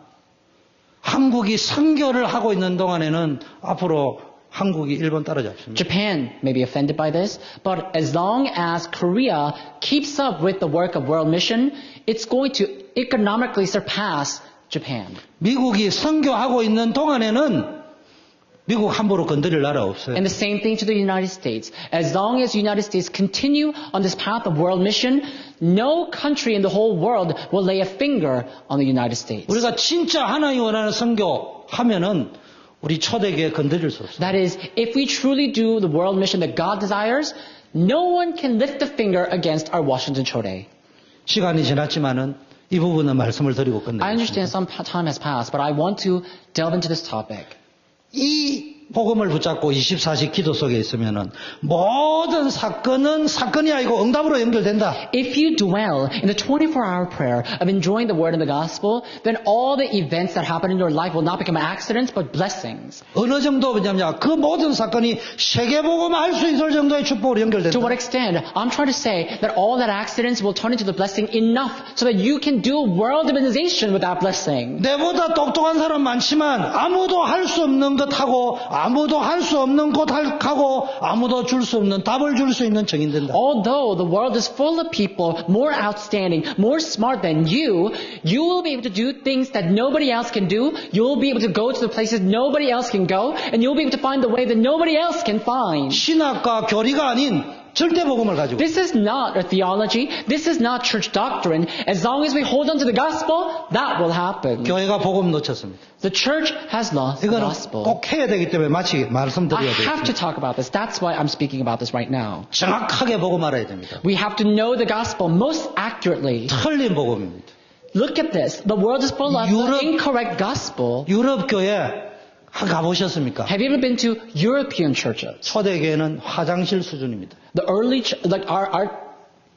한국이 선교를 하고 있는 동안에는 앞으로 한국이 일본 따라잡습니다. Japan may be offended by this, but as long as Korea keeps up with the work of world mission, it's going to economically surpass Japan. 미국이 선교하고 있는 동안에는 미국 함부로 건드릴 나라 없어요. And the same thing to the United States. As long as the United States continue on this path of world mission, no country in the whole world will lay a finger on the United States. 우리가 진짜 하나님 원하는 선교 하면은 우리 초대교회 건드릴 수 없어요. That is, if we truly do the world mission that God desires, no one can lift a finger against our Washington Chodae. 시간이 지났지만은 이 부분은 말씀을 드리고 I understand 끝내겠습니다. some time has passed, but I want to delve into this topic. 이 복음을 붙잡고 24시 기도 속에 있으면은 모든 사건은 사건이 아니고 응답으로 연결된다. If you dwell in the 24-hour prayer of enjoying the word and the gospel, then all the events that happen in your life will not become accidents, but blessings. 어느 정도냐면 그 모든 사건이 세계복음 할 수 있을 정도의 축복으로 연결된다. To what extent? I'm trying to say that all that accidents will turn into the blessing enough so that you can do world divinization with that blessing. 내보다 똑똑한 사람 많지만 아무도 할 수 없는 것 하고 아무도 할 수 없는 것 하고 아무도 줄 수 없는 답을 줄 수 있는 정인된다. Although the world is full of people more outstanding, more smart than you will be able to do things that nobody else can do. You'll be able to go to the places nobody else can go, and you'll be able to find the way that nobody else can find. 신학과 교리가 아닌 절대 복음을 가지고 This is not a theology. This is not church doctrine. As long as we hold on to the gospel, that will happen. 교회가 복음 놓쳤습니다. The church has lost the 이거는 gospel. 꼭 해야 되기 때문에 마치 I 말씀드려야 have to 되겠습니다. talk about this. That's why I'm speaking about this right now. 정확하게 복음 알아야 됩니다. We have to know the gospel most accurately. 틀린 복음입니다. Look at this. The world is full of Europe- incorrect gospel. 유럽 교회 가보셨습니까? Have you ever been to European churches? 초대교회는 화장실 수준입니다. The early, like our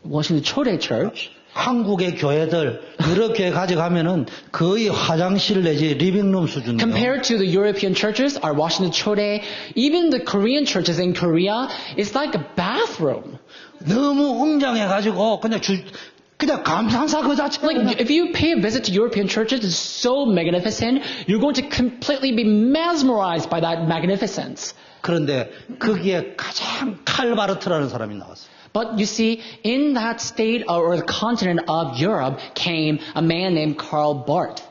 Washington Chode Church, 한국의 교회들 유럽 교회 가져가면은 거의 화장실 내지 리빙룸 수준이에요. compared to the European churches, our Washington Chode, even the Korean churches in Korea, it's like a bathroom. 너무 웅장해가지고 그냥 감상사 그 자체가 Like, if you pay a visit to European churches, it's so magnificent, you're going to completely be mesmerized by that magnificence. 그런데 거기에 가장 칼바르트라는 사람이 나왔어요. But you see, in that state or the continent of Europe came a man named Karl Barth.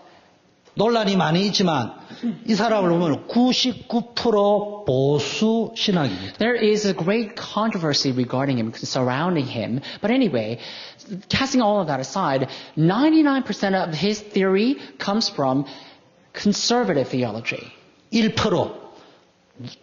논란이 많이 있지만 이 사람을 보면 99% 보수 신학입니다. There is a great controversy regarding him, surrounding him. But anyway, casting all of that aside, 99% of his theory comes from conservative theology. 1%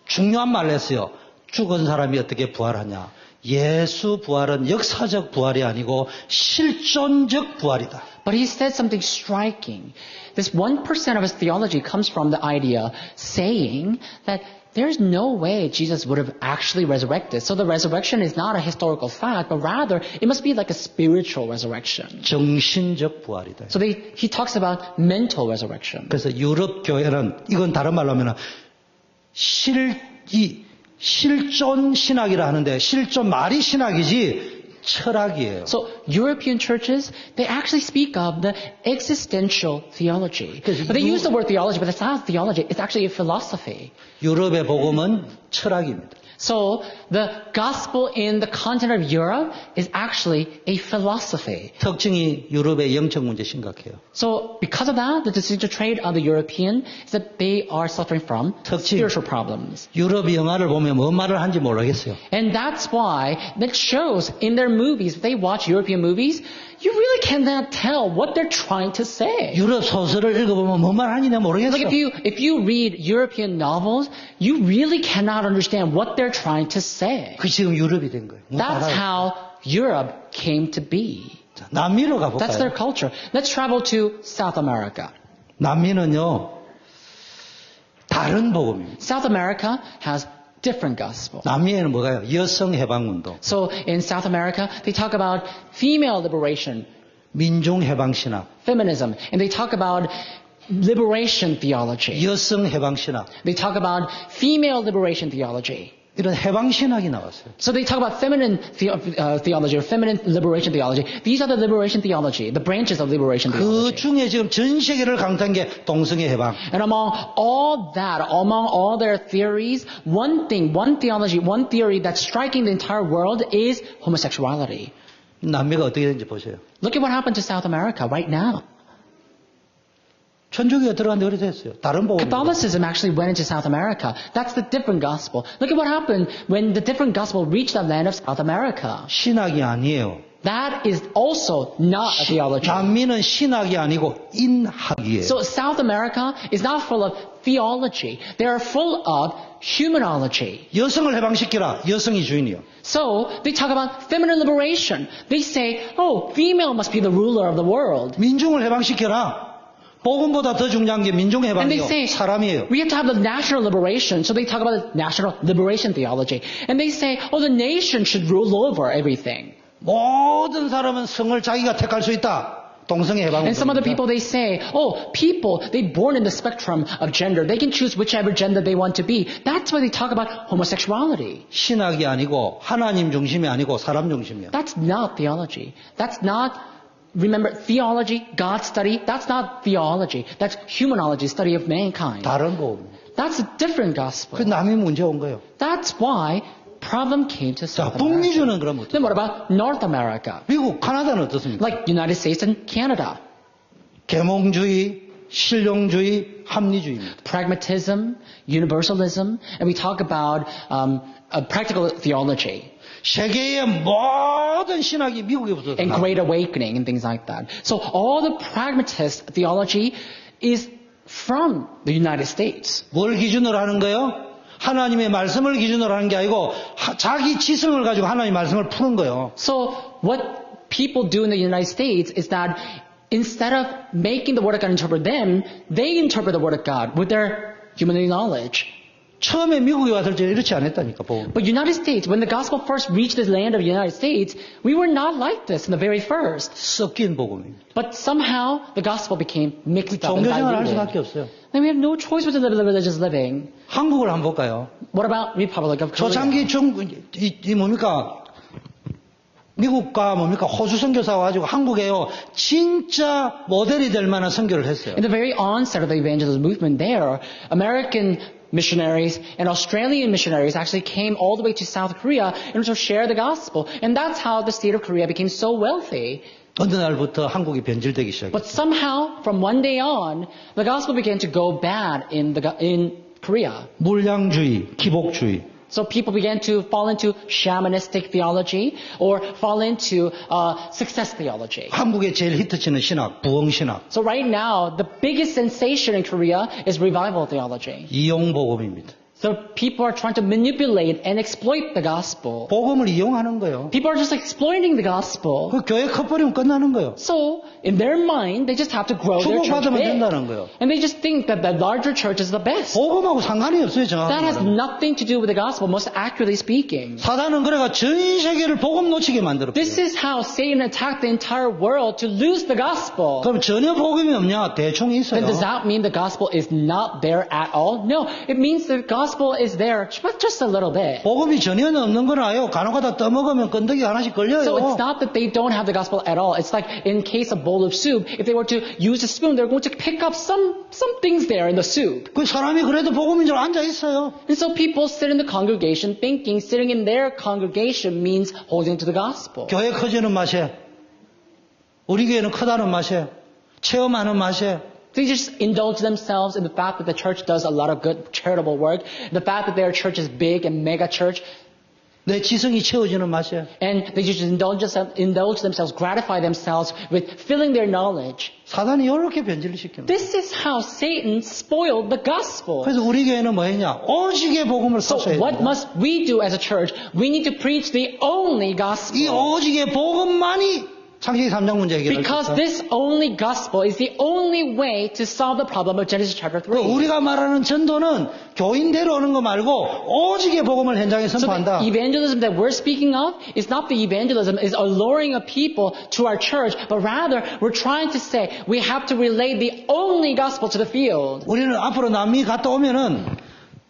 중요한 말을 했어요. 죽은 사람이 어떻게 부활하냐. 예수 부활은 역사적 부활이 아니고 실존적 부활이다. But he said something striking. This 1% of his theology comes from the idea saying that there's no way Jesus would have actually resurrected. So the resurrection is not a historical fact, but rather it must be like a spiritual resurrection. 정신적 부활이다. So he talks about mental resurrection. 그래서 유럽 교회는 이건 다른 말로 하면 실존 신학이라 하는데 실존 말이 신학이지 철학이에요. So European churches, they actually speak of the existential theology. But they use the word theology, but it's not theology, it's actually a philosophy. 유럽의 복음은 철학입니다. So the gospel in the continent of Europe is actually a philosophy. 특징이 유럽의 영적 문제 심각해요. So because of that, the distinctive trait of the European is that they are suffering from 특징. spiritual problems. 유럽 영화를 보면 뭔 말을 하는지 모르겠어요. And that's why that shows in their movies, if they watch European movies, you really cannot tell what they're trying to say. 유럽 소설을 읽어보면 뭔 말 하는지 Like 모르겠어요. if you read European novels, you really cannot understand what they're trying to say. 그 지금 유럽이 된 거예요. 못 That's 알아요. how Europe came to be. 자, 남미로 That's their 가볼까요? culture. Let's travel to South America. 남미는요 다른 복음입니다. South America has different gospel. 남미에는 뭐가요? 여성 해방 운동, So in South America, they talk about female liberation, 민중 해방 신학, feminism, and they talk about liberation theology. 여성 해방 신학 They talk about female liberation theology. 이런 해방 신학이 나왔어요. So they talk about feminine theology or feminine liberation theology. These are the liberation theology, the branches of liberation 그 theology. 중에 지금 전 세계를 강타한 게 동성애 해방. And among all that, among all their theories, one thing, one theology, one theory that's striking the entire world is homosexuality. 남미가 어떻게 되는지 보세요. Look at what happened to South America right now. 천주교가 들어갔는데 그래 됐어요. 다른 복음. Catholicism actually went into South America. That's the different gospel. Look at what happened when the different gospel reached the land of South America. 신학이 아니에요. That is also not a theology. 남미는 신학이 아니고 인학이에요. So South America is not full of theology. They are full of humanology. 여성을 해방시키라. 여성이 주인이요. So they talk about feminine liberation. They say, oh, female must be the ruler of the world. 민중을 해방시켜라. 복음보다 더 중요한 게 민중 And they 해방이요. say, 사람이에요. we have to have the national liberation. So they talk about the national liberation theology. And they say, oh, the nation should rule over everything. 모든 사람은 성을 자기가 택할 수 있다. 동성애 해방. And some other people, they say, oh, people, they're born in the spectrum of gender. They can choose whichever gender they want to be. That's why they talk about homosexuality. 신학이 아니고 하나님 중심이 아니고 사람 중심이야. That's not theology. That's not, remember, theology, God study, that's not theology. That's humanology, study of mankind. 다른 복음. That's a different 그 gospel. 남이 문제 온 거예요. That's why problem came to 자, South America. 북미주는 그럼 어떻게? Then what about North America? 미국, 카나다는 어떻습니까? Like United States and Canada. 계몽주의, 실용주의, 합리주의입니다. Pragmatism, universalism, and we talk about practical theology. 세계의 모든 신학이 미국에부터 and 나와요. Great Awakening and things like that. So all the pragmatist theology is from the United States. 뭘 기준으로 하는 거예요? 하나님의 말씀을 기준으로 하는 게 아니고 자기 지성을 가지고 하나님의 말씀을 푸는 거예요. So what people do in the United States is that instead of making the Word of God interpret them, they interpret the Word of God with their human knowledge. 처음에 미국에 왔을 때 이렇지 않았다니까. 복음. But United States, when the gospel first reached the land of the United States, we were not like this in the very first. 섞인 복음입니다. But somehow the gospel became mixed up and 종교생활 할 diluted. 수밖에 없어요. And we have no choice but to live religious living. 한국을 한번 볼까요? What about Republic of Korea? 초창기 이 뭡니까? 미국과 뭡니까? 호주 선교사 와가지고 한국에요. 진짜 모델이 될 만한 선교를 했어요. In the very onset of the evangelism movement there, American missionaries and Australian missionaries actually came all the way to South Korea in order to share the gospel. And that's how the state of Korea became so wealthy. 어느 날부터 한국이 변질되기 시작했어요. But somehow, from one day on, the gospel began to go bad in Korea. 물량주의, 기복주의. So people began to fall into shamanistic theology or fall into success theology. 한국에 제일 히트치는 신학, 부흥신학, So right now, the biggest sensation in Korea is revival theology. 이용복음입니다. So people are trying to manipulate and exploit the gospel. 복음을 이용하는 거예요. People are just exploiting the gospel. 그 교회 커버리면 끝나는 거예요. So in their mind, they just have to grow their church 축복받으면 big. 된다는 거예요. And they just think that the larger church is the best. 복음하고 상관이 없어요, That has 정확히. nothing to do with the gospel, most accurately speaking. 사단은 그래가 전 세계를 복음 놓치게 만들었어요. This is how Satan attacked the entire world to lose the gospel. 그럼 전혀 복음이 없냐? 대충 있어요. Then does that mean the gospel is not there at all? No, it means the gospel is there, but just a little bit. 복음이 전혀 없는 건 아니에요. 간혹가다 떠먹으면 건더기 하나씩 걸려요. So it's not that they don't have the gospel at all. It's like in case of bowl of soup, if they were to use a spoon, they're going to pick up some things there in the soup. 그 사람이 그래도 복음인 줄 앉아 있어요. And so people sit in the congregation thinking sitting in their congregation means holding to the gospel. 교회 커지는 맛에, 우리 교회는 크다는 맛에, 체험하는 맛에, They just indulge themselves in the fact that the church does a lot of good charitable work, the fact that their church is big and mega church, 내 지성이 채워지는 맛에. and they just indulge themselves, gratify themselves with filling their knowledge. 사단이 이렇게 변질을 시키는 거예요. This is how Satan spoiled the gospel. 그래서 우리 교회는 뭐 했냐? 오직의 복음을 So 써야 what 돼요. must we do as a church? We need to preach the only 이 gospel. 오직의 복음만이 창세기 3장 문제 해결할 수 Because 있어요. this only gospel is the only way to solve the problem of Genesis chapter 3. 우리가 말하는 전도는 교인대로 오는 거 말고 오직의 복음을 현장에 So 선포한다. the evangelism that we're speaking of is not the evangelism is alluring of people to our church, but rather we're trying to say we have to relay the only gospel to the field. 우리는 앞으로 남미 갔다 오면은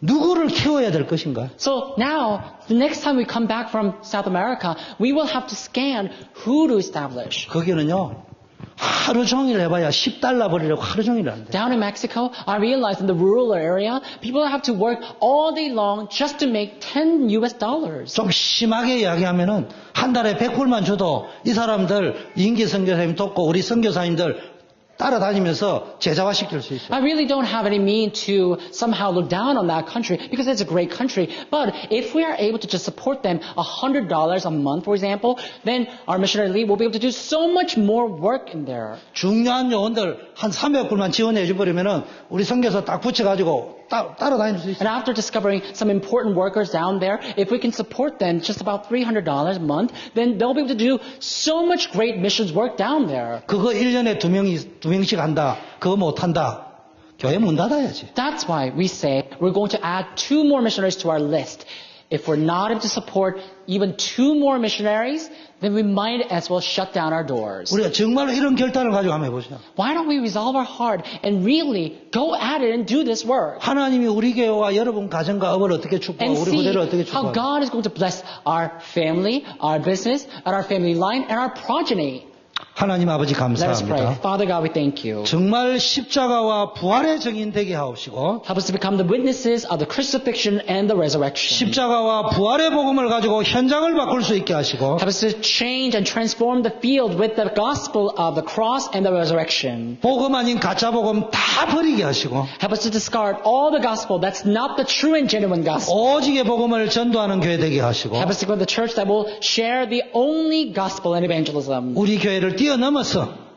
누구를 키워야 될 것인가? So now, the next time we come back from South America, we will have to scan who to establish. 거기는요, 하루 종일 해봐야 $10 벌이라고 하루 종일 하는데. Down in Mexico, I realized in the rural area, people have to work all day long just to make $10. 좀 심하게 이야기하면은 한 달에 100불만 줘도 이 사람들 임기 선교사님 돕고 우리 선교사님들 따라다니면서 제자화 시킬 수 있어요. I really don't have any mean to somehow look down on that country because it's a great country. But if we are able to just support them $100 a month, for example, then our missionary league will be able to do so much more work in there. 중요한 요원들 한 300불만 지원해 줘버리면은 우리 선교사 딱 붙여가지고 따라다닐 수 있어요. And after discovering some important workers down there, if we can support them just about $300 a month, then they'll be able to do so much great missions work down there. 그거 1년에 두 명씩 한다. 그거 못한다. 교회 문 닫아야지. That's why we say we're going to add 2 more missionaries to our list. If we're not able to support even 2 more missionaries, then we might as well shut down our doors. 우리가 정말로 이런 결단을 가지고 한번 해보자. Why don't we resolve our heart and really go at it and do this work? 하나님이 우리 교회와 여러분 가정과 업을 어떻게 축복하고 And 우리 see 후대를 어떻게 how 축복하고. God is going to bless our family, our business, and our family line, and our progeny. 하나님 아버지 Let us pray. 감사합니다. Father God, we thank you. 정말 십자가와 부활의 증인 되게 하옵시고 Help us to become the witnesses of the crucifixion and the resurrection. 십자가와 부활의 복음을 가지고 현장을 바꿀 수 있게 하시고 Help us to change and transform the field with the gospel of the cross and the resurrection. 복음 아닌 가짜 복음 다 버리게 하시고 Help us to discard all the gospel that's not the true and genuine gospel. 오직의 복음을 전도하는 교회 되게 하시고 Help us to go to the church that will share the only gospel and evangelism. 우리 교회를 뛰어넘어서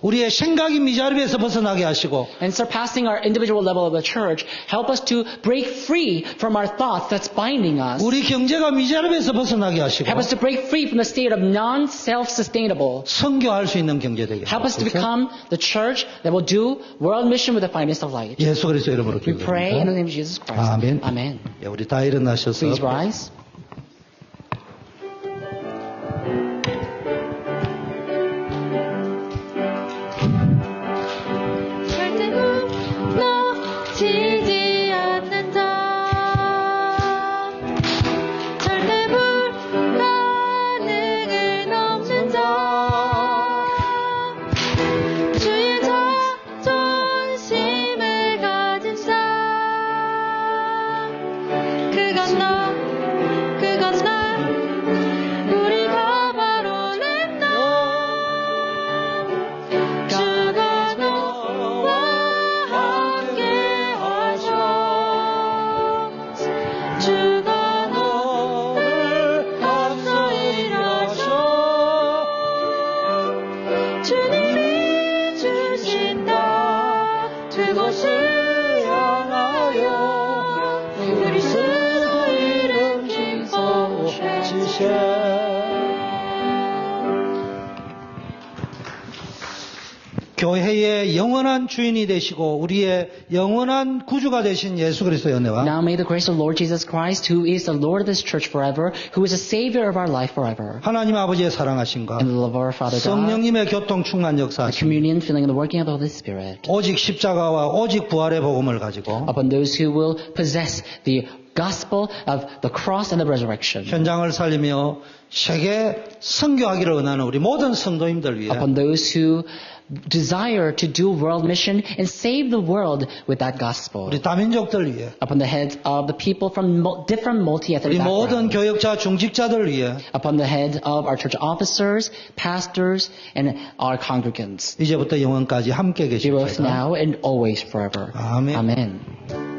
우리의 생각이 미자립에서 벗어나게 하시고 And surpassing our individual level of the church, help us to break free from our thoughts that's binding us. 우리 경제가 미자립에서 벗어나게 하시고 Help us to break free from the state of non-self-sustainable. 선교할 수 있는 경제 되게 Help us to 하옵소서. become the church that will do world mission with the finest of light. 예수 그리스도 이름으로 We pray in the 기도합니다. name of Jesus Christ. 아멘. Amen. 예, 우리 다 일어나셔서 Please rise. 절대 무너지지 않는 자 절대 불가능을 넘는 자 주의 자존심을 가진 자 그건 나 우리가 바로 렘넌트 주가 너와 함께 하셔 주가 너를 앞서 일하셔 주님이 주신다 그곳을 향하여 그리스도 이름 기뻐 외치세 교회의 영원한 주인이 되시고 우리의 영원한 구주가 되신 예수 그리스도의 은혜와 Now may the grace of Lord Jesus Christ, who is the Lord of this church forever, who is the Savior of our life forever, 하나님 아버지의 사랑하심과 and the love of our Father God, 성령님의 교통 충만 the 역사하심 communion, filling, and the working of the Holy Spirit, 오직 십자가와 오직 부활의 복음을 가지고 upon those who will possess the gospel of the cross and the resurrection, 현장을 살리며 세계 선교하기를 원하는 우리 모든 성도님들 위해 upon those who desire to do world mission and save the world with that gospel, 우리 다민족들 위해 upon the heads of the people from different multi-ethnic 우리 모든 backgrounds, 교역자 중직자들 위해 upon the heads of our church officers, pastors, and our congregants, 이제부터 영원까지 함께 be with us 계십니다. now and always forever. 아멘. Amen.